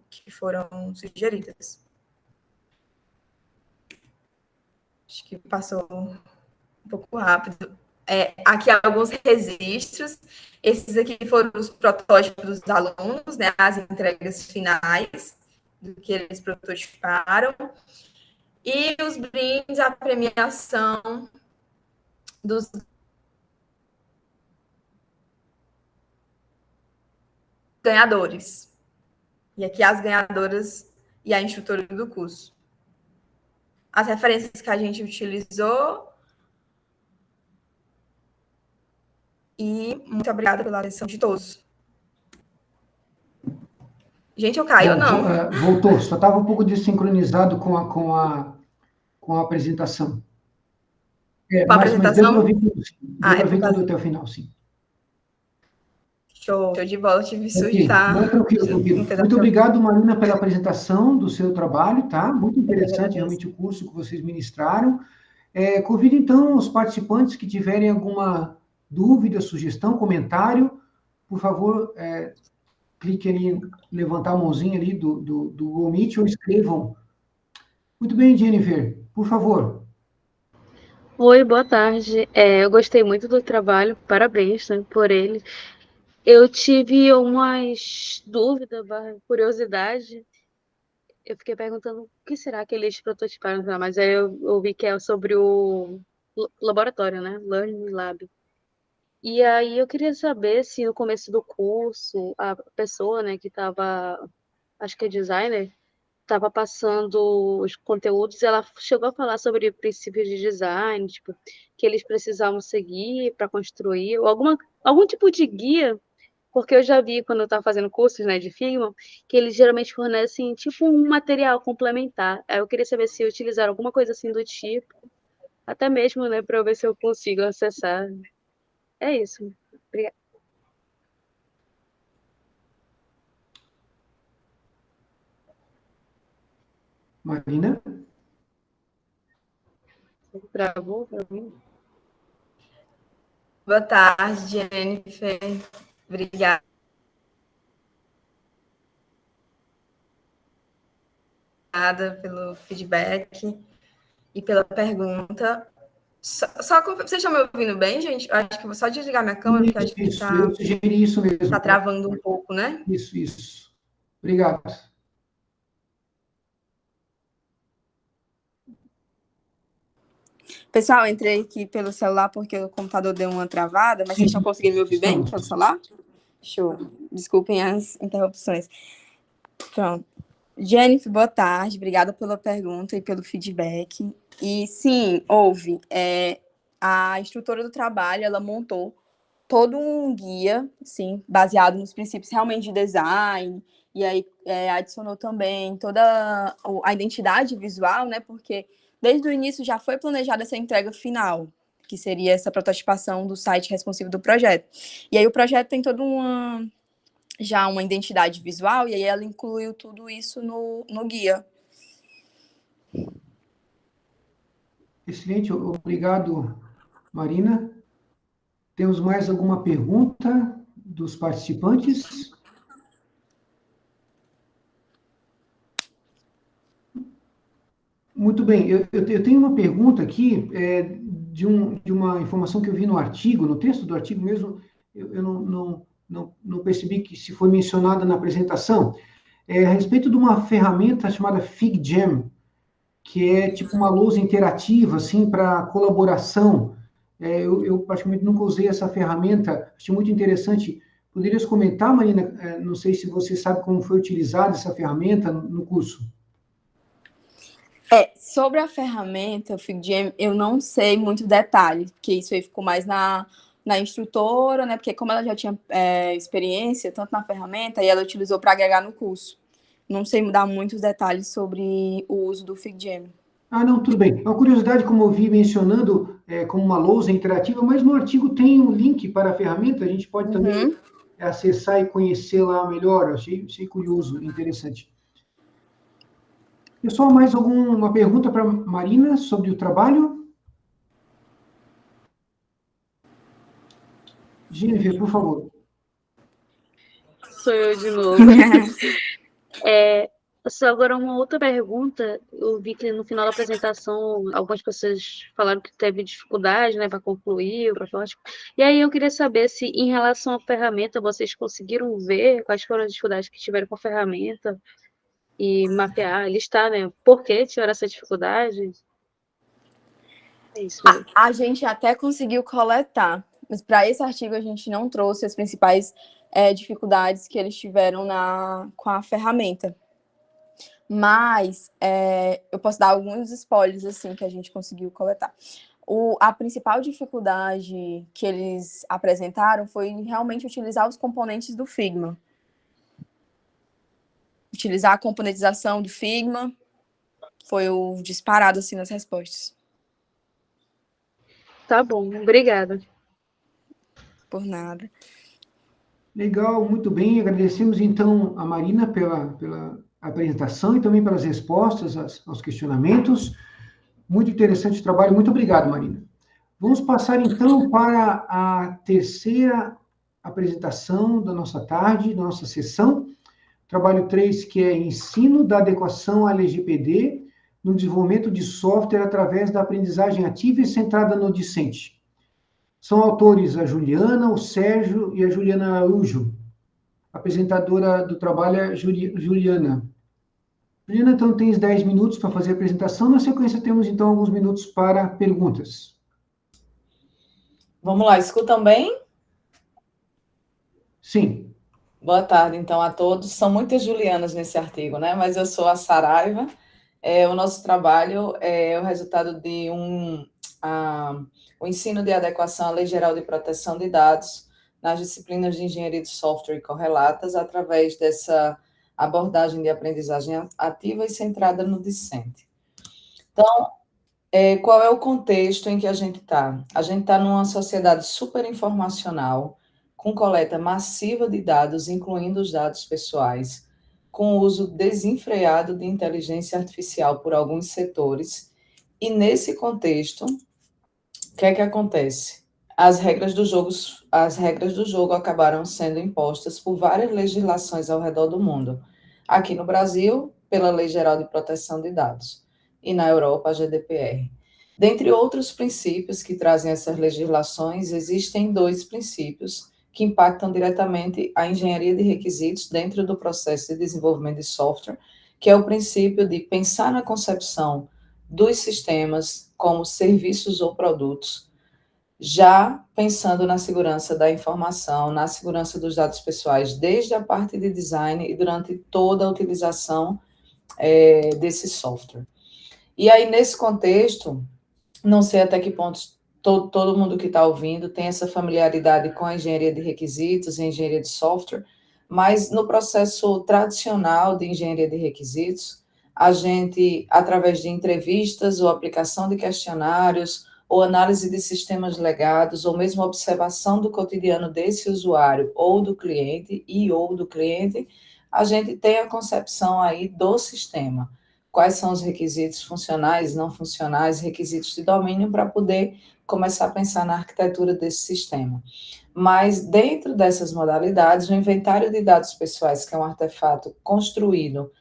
que foram sugeridas. Acho que passou um pouco rápido. Aqui alguns registros. Esses aqui foram os protótipos dos alunos, né? As entregas finais do que eles prototiparam. E os brindes, a premiação dos ganhadores. E aqui as ganhadoras e a instrutora do curso. As referências que a gente utilizou. E muito obrigada pela atenção de todos. Gente, eu caio ou não? Voltou, só estava um pouco desincronizado com a apresentação. Com a apresentação? Mas deu para ouvir tudo, sim. Deu para ouvir tudo até o final, sim. Show de bola, tive sorte de estar... Não, tranquilo. Muito obrigado, Marina, pela apresentação do seu trabalho, tá? Muito interessante, realmente, o curso que vocês ministraram. Convido, então, os participantes que tiverem alguma dúvida, sugestão, comentário, por favor, clique ali, levantar a mãozinha ali do Google Meet ou escrevam. Muito bem, Jennifer, por favor. Oi, boa tarde. Eu gostei muito do trabalho, parabéns, né, por ele. Eu tive umas dúvidas, curiosidade. Eu fiquei perguntando o que será que eles prototiparam, mas aí eu vi que é sobre o laboratório, né? Learning Lab. E aí eu queria saber se no começo do curso a pessoa, né, que estava, acho que é designer, estava passando os conteúdos, ela chegou a falar sobre princípios de design, tipo, que eles precisavam seguir para construir, ou algum tipo de guia, porque eu já vi quando eu estava fazendo cursos, né, de Figma, que eles geralmente fornecem tipo um material complementar. Aí eu queria saber se utilizaram alguma coisa assim do tipo, até mesmo, né, para eu ver se eu consigo acessar. É isso. Obrigada. Marina? Travou para mim? Boa tarde, Jennifer. Obrigada pelo feedback e pela pergunta. Vocês estão me ouvindo bem, gente? Eu acho que vou só desligar minha câmera, porque acho que está... Eu sugeri isso mesmo. Está travando um pouco, né? Isso. Obrigado. Pessoal, entrei aqui pelo celular porque o computador deu uma travada, mas vocês estão conseguindo me ouvir bem pelo celular? Show. Desculpem as interrupções. Pronto. Jennifer, boa tarde. Obrigada pela pergunta e pelo feedback. E sim, houve. A instrutora do trabalho, ela montou todo um guia, sim, baseado nos princípios realmente de design, e aí adicionou também toda a identidade visual, né? Porque desde o início já foi planejada essa entrega final, que seria essa prototipação do site responsivo do projeto. E aí o projeto tem toda já uma identidade visual, e aí ela incluiu tudo isso no guia. Excelente, obrigado, Marina. Temos mais alguma pergunta dos participantes? Muito bem, eu tenho uma pergunta aqui, de uma informação que eu vi no artigo, no texto do artigo mesmo, eu não percebi que se foi mencionada na apresentação, a respeito de uma ferramenta chamada FigJam, que é tipo uma lousa interativa, assim, para colaboração. Eu praticamente nunca usei essa ferramenta, achei muito interessante. Poderias comentar, Marina? Não sei se você sabe como foi utilizada essa ferramenta no curso. Sobre a ferramenta, o FigJam, eu não sei muito detalhe, porque isso aí ficou mais na instrutora, né? Porque como ela já tinha experiência, tanto na ferramenta, e ela utilizou para agregar no curso. Não sei dar muitos detalhes sobre o uso do FigJam. Não, tudo bem. Uma curiosidade, como eu vi mencionando, como uma lousa interativa, mas no artigo tem um link para a ferramenta, a gente pode também acessar e conhecê-la melhor. Achei curioso, interessante. Pessoal, mais alguma pergunta para Marina sobre o trabalho? Jennifer, por favor. Sou eu de novo. Só agora uma outra pergunta. Eu vi que no final da apresentação algumas pessoas falaram que teve dificuldade, né, para concluir o protótipo. E aí eu queria saber se, em relação à ferramenta, vocês conseguiram ver quais foram as dificuldades que tiveram com a ferramenta e mapear, listar, né, por que tiveram essa dificuldade. É isso mesmo. A gente até conseguiu coletar, mas para esse artigo a gente não trouxe as principais dificuldades que eles tiveram com a ferramenta. Mas eu posso dar alguns spoilers assim que a gente conseguiu coletar. A principal dificuldade que eles apresentaram foi realmente utilizar os componentes do Figma. Utilizar a componentização do Figma foi o disparado assim nas respostas. Tá bom, obrigada. Por nada. Legal, muito bem. Agradecemos então a Marina pela apresentação e também pelas respostas aos questionamentos. Muito interessante o trabalho. Muito obrigado, Marina. Vamos passar então para a terceira apresentação da nossa tarde, da nossa sessão. Trabalho 3, que é ensino da adequação à LGPD no desenvolvimento de software através da aprendizagem ativa e centrada no discente. São autores a Juliana, o Sérgio e a Juliana Araújo. A apresentadora do trabalho é Juliana. Juliana, então, tens 10 minutos para fazer a apresentação. Na sequência, temos, então, alguns minutos para perguntas. Vamos lá, escutam bem? Sim. Boa tarde, então, a todos. São muitas Julianas nesse artigo, né? Mas eu sou a Saraiva. O nosso trabalho é o resultado de o ensino de adequação à Lei Geral de Proteção de Dados nas disciplinas de Engenharia de Software e correlatas, através dessa abordagem de aprendizagem ativa e centrada no discente. Então, qual é o contexto em que a gente está? A gente está numa sociedade superinformacional, com coleta massiva de dados, incluindo os dados pessoais, com o uso desenfreado de inteligência artificial por alguns setores. E nesse contexto, o que é que acontece? As regras do jogo acabaram sendo impostas por várias legislações ao redor do mundo. Aqui no Brasil, pela Lei Geral de Proteção de Dados, e na Europa, a GDPR. Dentre outros princípios que trazem essas legislações, existem 2 princípios que impactam diretamente a engenharia de requisitos dentro do processo de desenvolvimento de software, que é o princípio de pensar na concepção dos sistemas como serviços ou produtos, já pensando na segurança da informação, na segurança dos dados pessoais, desde a parte de design e durante toda a utilização desse software. E aí, nesse contexto, não sei até que ponto todo mundo que está ouvindo tem essa familiaridade com a engenharia de requisitos e engenharia de software, mas no processo tradicional de engenharia de requisitos, a gente, através de entrevistas ou aplicação de questionários ou análise de sistemas legados, ou mesmo observação do cotidiano desse usuário ou do cliente, a gente tem a concepção aí do sistema. Quais são os requisitos funcionais, não funcionais, requisitos de domínio, para poder começar a pensar na arquitetura desse sistema. Mas, dentro dessas modalidades, o inventário de dados pessoais, que é um artefato construído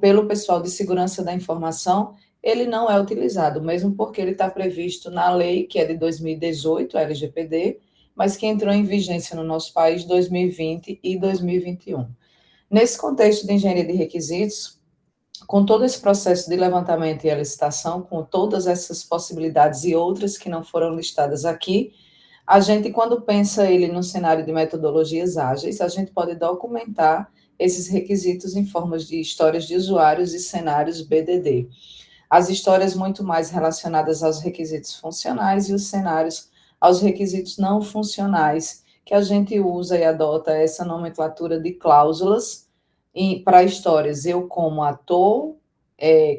pelo pessoal de segurança da informação, ele não é utilizado, mesmo porque ele está previsto na lei, que é de 2018, a LGPD, mas que entrou em vigência no nosso país em 2020 e 2021. Nesse contexto de engenharia de requisitos, com todo esse processo de levantamento e licitação, com todas essas possibilidades e outras que não foram listadas aqui, a gente, quando pensa ele no cenário de metodologias ágeis, a gente pode documentar esses requisitos em formas de histórias de usuários e cenários BDD. As histórias muito mais relacionadas aos requisitos funcionais e os cenários aos requisitos não funcionais, que a gente usa e adota essa nomenclatura de cláusulas para histórias. Eu, como ator,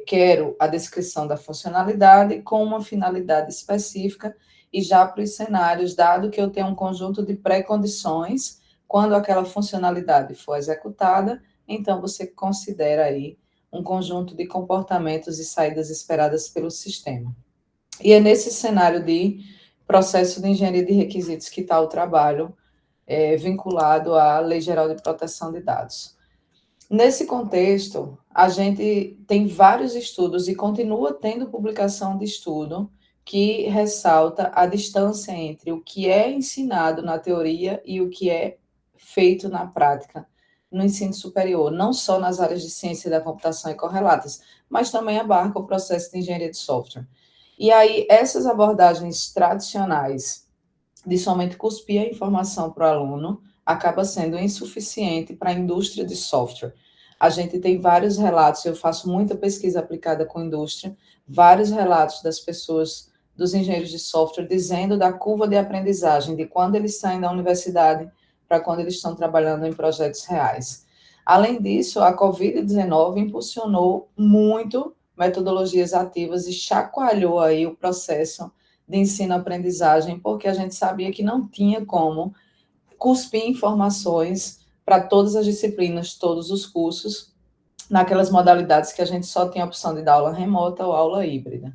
quero a descrição da funcionalidade com uma finalidade específica, e já para os cenários, dado que eu tenho um conjunto de pré-condições, quando aquela funcionalidade for executada, então você considera aí um conjunto de comportamentos e saídas esperadas pelo sistema. E é nesse cenário de processo de engenharia de requisitos que está o trabalho vinculado à Lei Geral de Proteção de Dados. Nesse contexto, a gente tem vários estudos e continua tendo publicação de estudo que ressalta a distância entre o que é ensinado na teoria e o que é feito na prática no ensino superior, não só nas áreas de ciência da computação e correlatas, mas também abarca o processo de engenharia de software. E aí, essas abordagens tradicionais de somente cuspir a informação para o aluno acaba sendo insuficiente para a indústria de software. A gente tem vários relatos, eu faço muita pesquisa aplicada com a indústria, vários relatos das pessoas, dos engenheiros de software, dizendo da curva de aprendizagem, de quando eles saem da universidade para quando eles estão trabalhando em projetos reais. Além disso, a Covid-19 impulsionou muito metodologias ativas e chacoalhou aí o processo de ensino-aprendizagem, porque a gente sabia que não tinha como cuspir informações para todas as disciplinas, todos os cursos, naquelas modalidades que a gente só tem a opção de dar aula remota ou aula híbrida.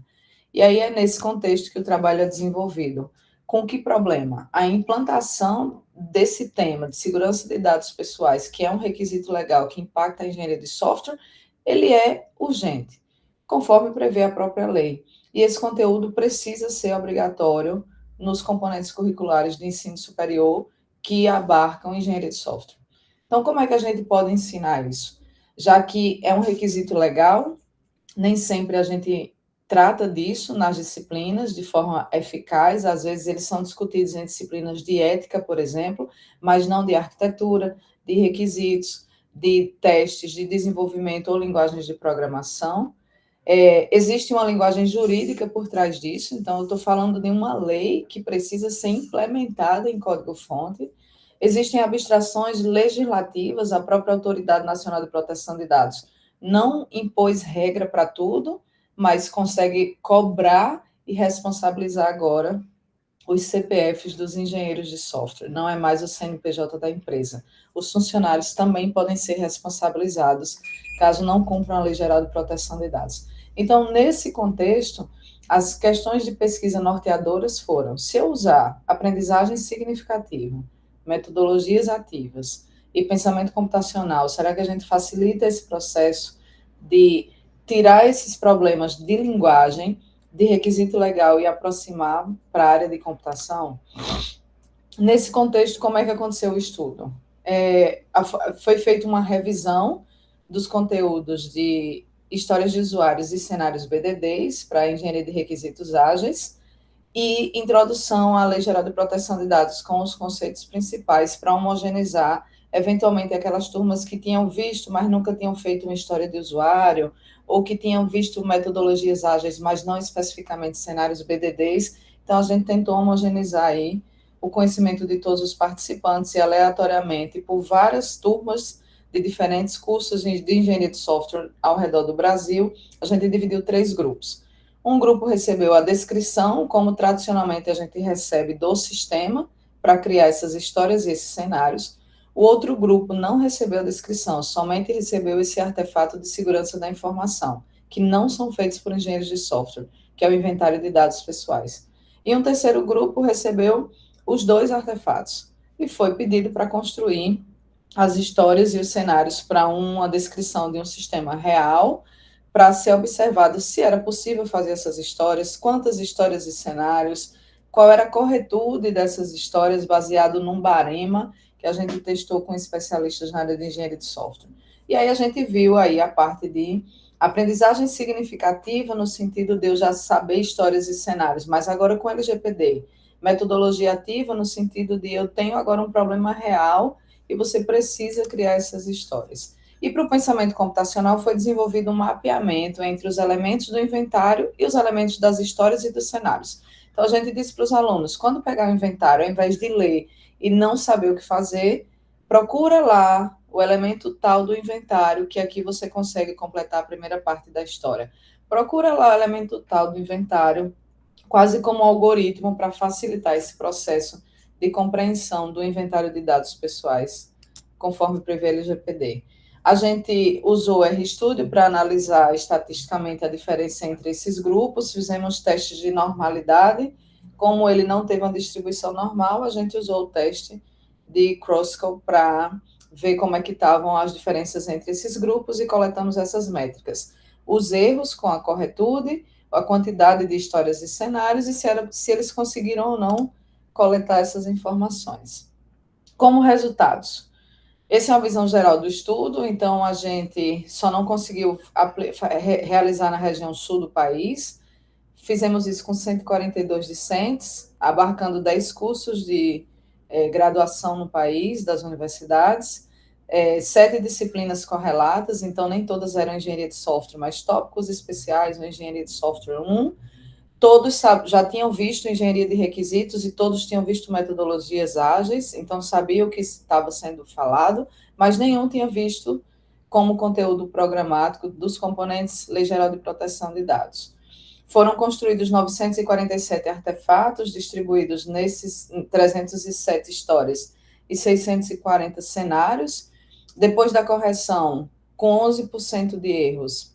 E aí é nesse contexto que o trabalho é desenvolvido. Com que problema? A implantação desse tema de segurança de dados pessoais, que é um requisito legal que impacta a engenharia de software, ele é urgente, conforme prevê a própria lei. E esse conteúdo precisa ser obrigatório nos componentes curriculares de ensino superior que abarcam engenharia de software. Então, como é que a gente pode ensinar isso? Já que é um requisito legal, nem sempre a gente trata disso nas disciplinas de forma eficaz, às vezes eles são discutidos em disciplinas de ética, por exemplo, mas não de arquitetura, de requisitos, de testes de desenvolvimento ou linguagens de programação. Existe uma linguagem jurídica por trás disso, então eu estou falando de uma lei que precisa ser implementada em código-fonte. Existem abstrações legislativas, a própria Autoridade Nacional de Proteção de Dados não impôs regra para tudo, mas consegue cobrar e responsabilizar agora os CPFs dos engenheiros de software, não é mais o CNPJ da empresa. Os funcionários também podem ser responsabilizados caso não cumpram a Lei Geral de Proteção de Dados. Então, nesse contexto, as questões de pesquisa norteadoras foram: se eu usar aprendizagem significativa, metodologias ativas e pensamento computacional, será que a gente facilita esse processo de tirar esses problemas de linguagem, de requisito legal e aproximar para a área de computação? Nesse contexto, como é que aconteceu o estudo? Foi feita uma revisão dos conteúdos de histórias de usuários e cenários BDDs para engenharia de requisitos ágeis e introdução à Lei Geral de Proteção de Dados com os conceitos principais para homogeneizar, eventualmente, aquelas turmas que tinham visto, mas nunca tinham feito uma história de usuário, ou que tinham visto metodologias ágeis, mas não especificamente cenários BDDs. Então, a gente tentou homogeneizar aí o conhecimento de todos os participantes e, aleatoriamente, por várias turmas de diferentes cursos de engenharia de software ao redor do Brasil, a gente dividiu 3 grupos. Um grupo recebeu a descrição, como tradicionalmente a gente recebe do sistema, para criar essas histórias e esses cenários. O outro grupo não recebeu a descrição, somente recebeu esse artefato de segurança da informação, que não são feitos por engenheiros de software, que é o inventário de dados pessoais. E um terceiro grupo recebeu os 2 artefatos, e foi pedido para construir as histórias e os cenários para uma descrição de um sistema real, para ser observado se era possível fazer essas histórias, quantas histórias e cenários, qual era a corretude dessas histórias baseado num barema que a gente testou com especialistas na área de engenharia de software. E aí a gente viu aí a parte de aprendizagem significativa no sentido de eu já saber histórias e cenários, mas agora com LGPD. Metodologia ativa no sentido de eu tenho agora um problema real e você precisa criar essas histórias. E para o pensamento computacional foi desenvolvido um mapeamento entre os elementos do inventário e os elementos das histórias e dos cenários. Então, a gente disse para os alunos, quando pegar o inventário, ao invés de ler e não saber o que fazer, procura lá o elemento tal do inventário, que aqui você consegue completar a primeira parte da história. Procura lá o elemento tal do inventário, quase como um algoritmo para facilitar esse processo de compreensão do inventário de dados pessoais, conforme prevê a LGPD. A gente usou o RStudio para analisar estatisticamente a diferença entre esses grupos, fizemos testes de normalidade. Como ele não teve uma distribuição normal, a gente usou o teste de Crosscall para ver como é que estavam as diferenças entre esses grupos e coletamos essas métricas. Os erros com a corretude, a quantidade de histórias e cenários e se eles conseguiram ou não coletar essas informações. Como resultados, essa é uma visão geral do estudo, então a gente só não conseguiu realizar na região sul do país, fizemos isso com 142 discentes, abarcando 10 cursos de graduação no país, das universidades, 7 disciplinas correlatas, então nem todas eram engenharia de software, mas tópicos especiais no engenharia de software 1, todos já tinham visto engenharia de requisitos e todos tinham visto metodologias ágeis, então sabiam o que estava sendo falado, mas nenhum tinha visto como conteúdo programático dos componentes Lei Geral de Proteção de Dados. Foram construídos 947 artefatos, distribuídos nesses 307 histórias e 640 cenários. Depois da correção, com 11% de erros,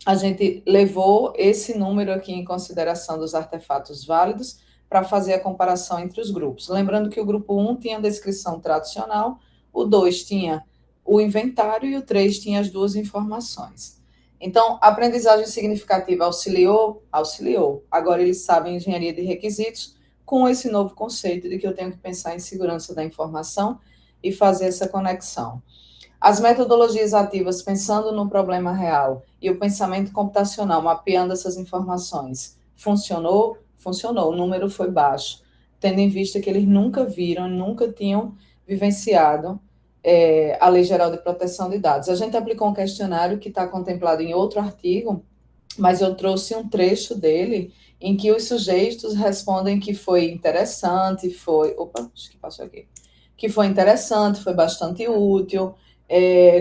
a gente levou esse número aqui em consideração dos artefatos válidos para fazer a comparação entre os grupos. Lembrando que o grupo 1 tinha a descrição tradicional, o 2 tinha o inventário e o 3 tinha as 2 informações. Então, a aprendizagem significativa auxiliou? Auxiliou. Agora eles sabem engenharia de requisitos com esse novo conceito de que eu tenho que pensar em segurança da informação e fazer essa conexão. As metodologias ativas, pensando no problema real, e o pensamento computacional, mapeando essas informações, funcionou? Funcionou, o número foi baixo, tendo em vista que eles nunca viram, nunca tinham vivenciado a Lei Geral de Proteção de Dados. A gente aplicou um questionário que está contemplado em outro artigo, mas eu trouxe um trecho dele, em que os sujeitos respondem que foi interessante, que foi interessante, foi bastante útil,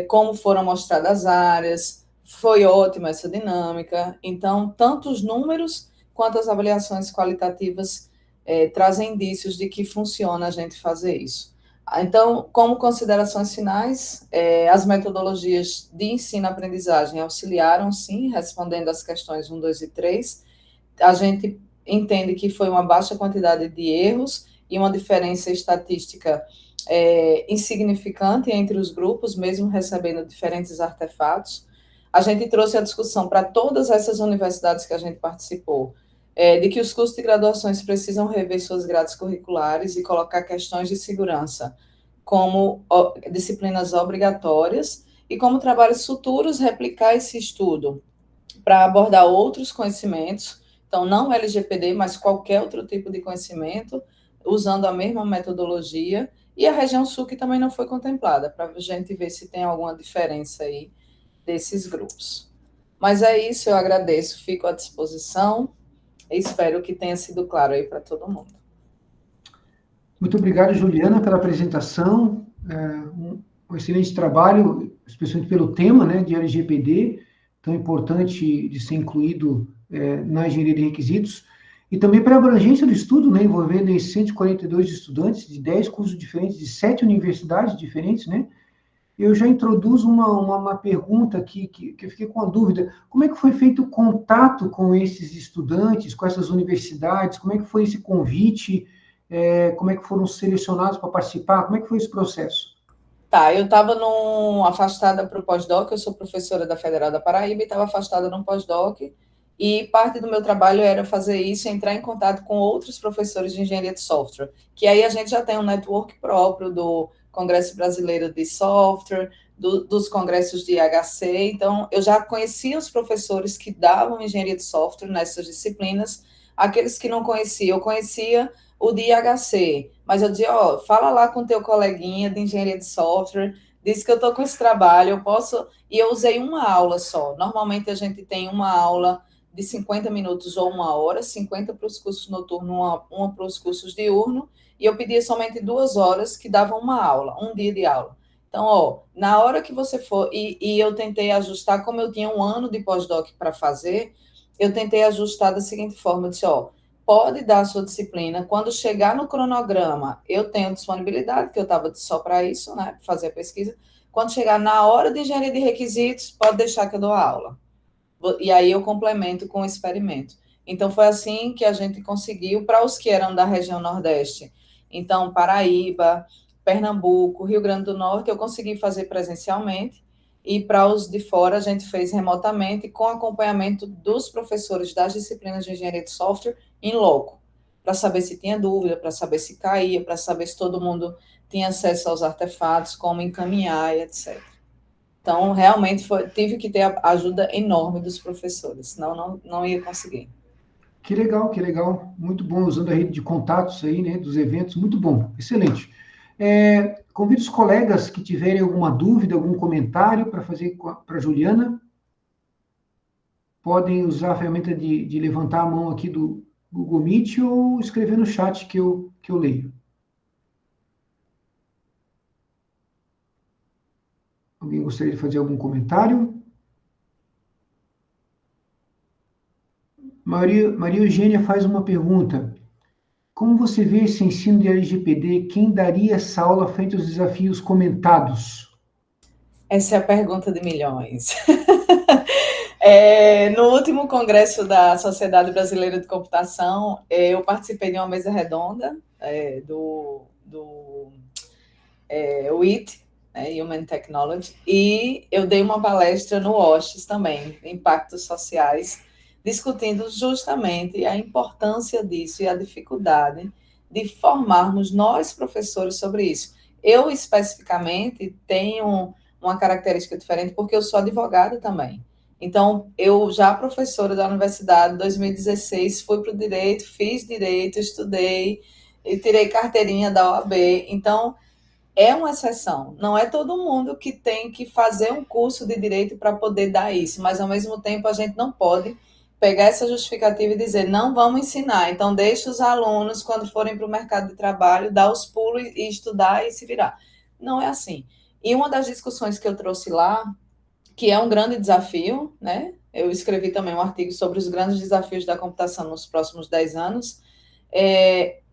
como foram mostradas as áreas, foi ótima essa dinâmica. Então, tanto os números quanto as avaliações qualitativas trazem indícios de que funciona a gente fazer isso. Então, como considerações finais, as metodologias de ensino-aprendizagem auxiliaram, sim, respondendo às questões 1, 2 e 3. A gente entende que foi uma baixa quantidade de erros e uma diferença estatística insignificante entre os grupos, mesmo recebendo diferentes artefatos. A gente trouxe a discussão para todas essas universidades que a gente participou, de que os cursos de graduações precisam rever suas grades curriculares e colocar questões de segurança como disciplinas obrigatórias e como trabalhos futuros replicar esse estudo para abordar outros conhecimentos, então não LGPD, mas qualquer outro tipo de conhecimento, usando a mesma metodologia, e a região sul que também não foi contemplada, para a gente ver se tem alguma diferença aí desses grupos. Mas é isso, eu agradeço, fico à disposição e espero que tenha sido claro aí para todo mundo. Muito obrigado, Juliana, pela apresentação, um excelente trabalho, especialmente pelo tema, né, de LGPD, tão importante de ser incluído na engenharia de requisitos, e também para a abrangência do estudo, né, envolvendo 142 estudantes de 10 cursos diferentes, de 7 universidades diferentes, né? Eu já introduzo uma pergunta aqui que eu fiquei com a dúvida. Como é que foi feito o contato com esses estudantes, com essas universidades? Como é que foi esse convite? Como é que foram selecionados para participar? Como é que foi esse processo? Tá, eu estava afastada para o pós-doc, eu sou professora da Federal da Paraíba e estava afastada no pós-doc, e parte do meu trabalho era fazer isso, entrar em contato com outros professores de engenharia de software, que aí a gente já tem um network próprio do Congresso Brasileiro de Software, dos congressos de IHC, então eu já conhecia os professores que davam engenharia de software nessas disciplinas, aqueles que não conhecia, eu conhecia o de IHC, mas eu dizia, fala lá com o teu coleguinha de engenharia de software, diz que eu estou com esse trabalho, eu posso... E eu usei uma aula só. Normalmente a gente tem uma aula de 50 minutos ou 1 hora, 50 para os cursos noturnos, uma para os cursos diurnos, e eu pedia somente 2 horas que davam uma aula, um dia de aula. Então, na hora que você for... E eu tentei ajustar, como eu tinha 1 ano de pós-doc para fazer, eu tentei ajustar da seguinte forma, eu disse, pode dar a sua disciplina, quando chegar no cronograma, eu tenho disponibilidade, que eu estava só para isso, né, para fazer a pesquisa, quando chegar na hora de engenharia de requisitos, pode deixar que eu dou a aula. E aí eu complemento com o experimento. Então, foi assim que a gente conseguiu, para os que eram da região Nordeste, então, Paraíba, Pernambuco, Rio Grande do Norte, eu consegui fazer presencialmente, e para os de fora, a gente fez remotamente, com acompanhamento dos professores das disciplinas de engenharia de software em loco, para saber se tinha dúvida, para saber se caía, para saber se todo mundo tinha acesso aos artefatos, como encaminhar, etc. Então, realmente, tive que ter a ajuda enorme dos professores, senão não ia conseguir. Que legal. Muito bom, usando a rede de contatos aí, né, dos eventos, muito bom, excelente. Convido os colegas que tiverem alguma dúvida, algum comentário para fazer para a Juliana. Podem usar a ferramenta de levantar a mão aqui do Google Meet ou escrever no chat que eu leio. Alguém gostaria de fazer algum comentário? Maria Eugênia faz uma pergunta. Como você vê esse ensino de LGPD? Quem daria essa aula frente aos desafios comentados? Essa é a pergunta de milhões. No último congresso da Sociedade Brasileira de Computação, eu participei de uma mesa redonda do WIT, Human Technology, e eu dei uma palestra no OSHS também, Impactos Sociais, discutindo justamente a importância disso e a dificuldade de formarmos nós, professores, sobre isso. Eu, especificamente, tenho uma característica diferente, porque eu sou advogada também. Então, eu já professora da universidade, em 2016, fui para o direito, fiz direito, estudei, e tirei carteirinha da OAB. Então, é uma exceção. Não é todo mundo que tem que fazer um curso de direito para poder dar isso, mas, ao mesmo tempo, a gente não pode pegar essa justificativa e dizer, não vamos ensinar, então deixa os alunos, quando forem para o mercado de trabalho, dar os pulos e estudar e se virar. Não é assim. E uma das discussões que eu trouxe lá, que é um grande desafio, né? Eu escrevi também um artigo sobre os grandes desafios da computação nos próximos 10 anos,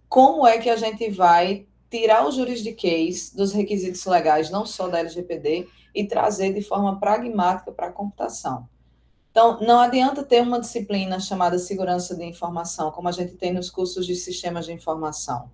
como é que a gente vai tirar o juridiquês dos requisitos legais, não só da LGPD, e trazer de forma pragmática para a computação. Então, não adianta ter uma disciplina chamada segurança de informação, como a gente tem nos cursos de sistemas de informação.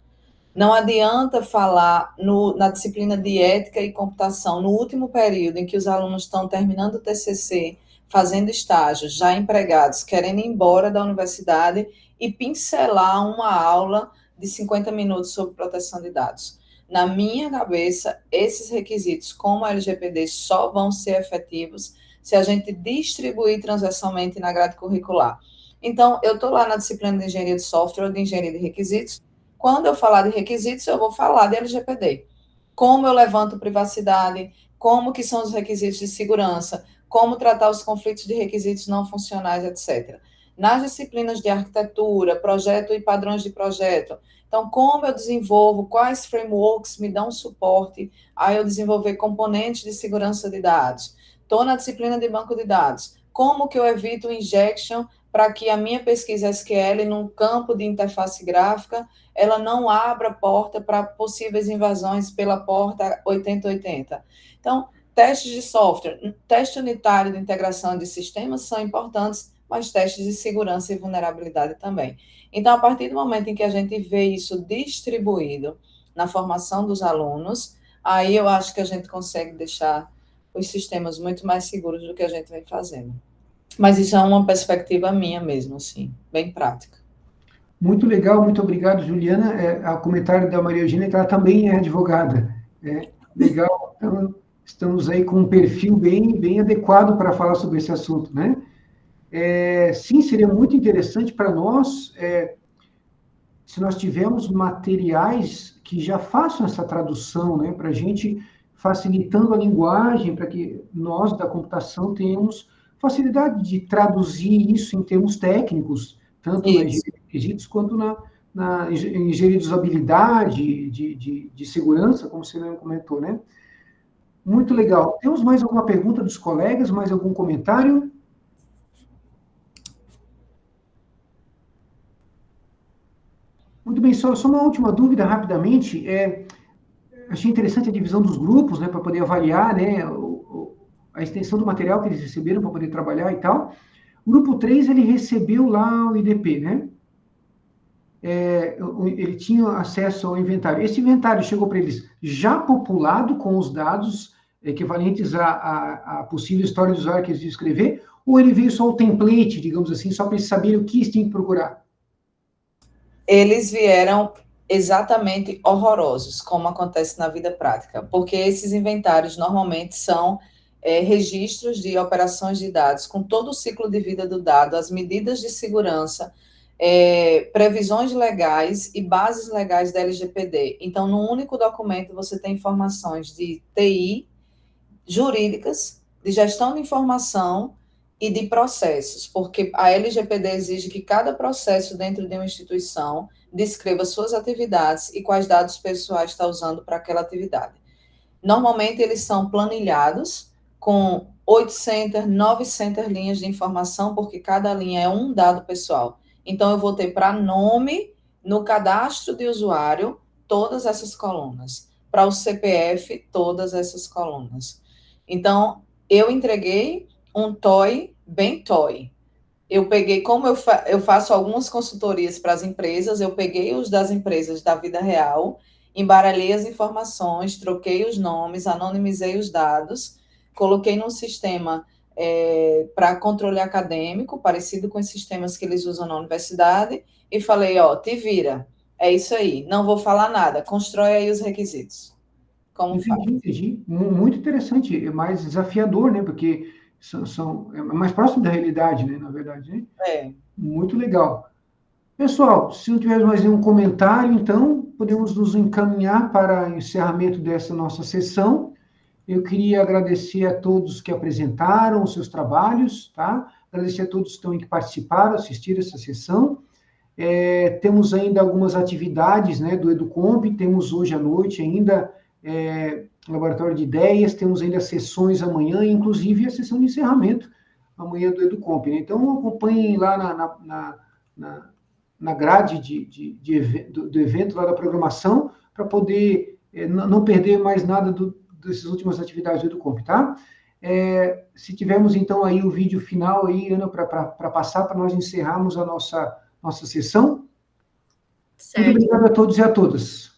Não adianta falar na disciplina de ética e computação, no último período em que os alunos estão terminando o TCC, fazendo estágios, já empregados, querendo ir embora da universidade e pincelar uma aula de 50 minutos sobre proteção de dados. Na minha cabeça, esses requisitos, como a LGPD, só vão ser efetivos se a gente distribuir transversalmente na grade curricular. Então, eu estou lá na disciplina de engenharia de software ou de engenharia de requisitos. Quando eu falar de requisitos, eu vou falar de LGPD. Como eu levanto privacidade, como que são os requisitos de segurança, como tratar os conflitos de requisitos não funcionais, etc. Nas disciplinas de arquitetura, projeto e padrões de projeto, então, como eu desenvolvo, quais frameworks me dão suporte a eu desenvolver componentes de segurança de dados. Estou na disciplina de banco de dados. Como que eu evito injection para que a minha pesquisa SQL no campo de interface gráfica, ela não abra porta para possíveis invasões pela porta 8080. Então, testes de software, teste unitário de integração de sistemas são importantes, mas testes de segurança e vulnerabilidade também. Então, a partir do momento em que a gente vê isso distribuído na formação dos alunos, aí eu acho que a gente consegue deixar os sistemas muito mais seguros do que a gente vem fazendo. Mas isso é uma perspectiva minha mesmo, assim, bem prática. Muito legal, muito obrigado, Juliana. O comentário da Maria Eugênia, que ela também é advogada. Legal, então, estamos aí com um perfil bem adequado para falar sobre esse assunto, né? Sim, seria muito interessante para nós, se nós tivermos materiais que já façam essa tradução, né, para a gente, facilitando a linguagem, para que nós da computação tenhamos facilidade de traduzir isso em termos técnicos, tanto na engenharia de requisitos quanto na engenharia de usabilidade, de segurança, como você mesmo comentou, né? Muito legal. Temos mais alguma pergunta dos colegas? Mais algum comentário? Muito bem, só uma última dúvida, rapidamente. Achei interessante a divisão dos grupos, né, para poder avaliar, né, a extensão do material que eles receberam para poder trabalhar e tal. O grupo 3, ele recebeu lá o IDP, né? Ele tinha acesso ao inventário. Esse inventário chegou para eles já populado com os dados equivalentes à possível história do usuário que eles iam escrever, ou ele veio só o template, digamos assim, só para eles saberem o que eles tinham que procurar? Eles vieram exatamente horrorosos, como acontece na vida prática, porque esses inventários normalmente são registros de operações de dados, com todo o ciclo de vida do dado, as medidas de segurança, previsões legais e bases legais da LGPD. Então, num único documento, você tem informações de TI, jurídicas, de gestão de informação e de processos, porque a LGPD exige que cada processo dentro de uma instituição descreva suas atividades e quais dados pessoais está usando para aquela atividade. Normalmente, eles são planilhados com 800, 900 linhas de informação, porque cada linha é um dado pessoal. Então, eu vou ter para nome, no cadastro de usuário, todas essas colunas. Para o CPF, todas essas colunas. Então, eu entreguei um toy bem toy. Eu peguei, como eu faço algumas consultorias para as empresas, eu peguei os das empresas da vida real, embaralhei as informações, troquei os nomes, anonimizei os dados, coloquei num sistema para controle acadêmico, parecido com os sistemas que eles usam na universidade, e falei, te vira, é isso aí, não vou falar nada, constrói aí os requisitos. Como Entendi. Muito interessante, é mais desafiador, né? Porque é mais próximo da realidade, né? Na verdade, né? Muito legal. Pessoal, se não tiver mais nenhum comentário, então podemos nos encaminhar para o encerramento dessa nossa sessão. Eu queria agradecer a todos que apresentaram os seus trabalhos, tá? Agradecer a todos que participaram, assistiram essa sessão. Temos ainda algumas atividades, né, do Educomp, temos hoje à noite ainda laboratório de ideias, temos ainda sessões amanhã, inclusive a sessão de encerramento amanhã do Educomp, né? Então, acompanhem lá na grade do evento, lá da programação, para poder não perder mais nada dessas últimas atividades do Educomp, tá? Se tivermos, então, aí o vídeo final aí, Ana, para passar, para nós encerrarmos a nossa sessão. Certo. Muito obrigado a todos e a todas.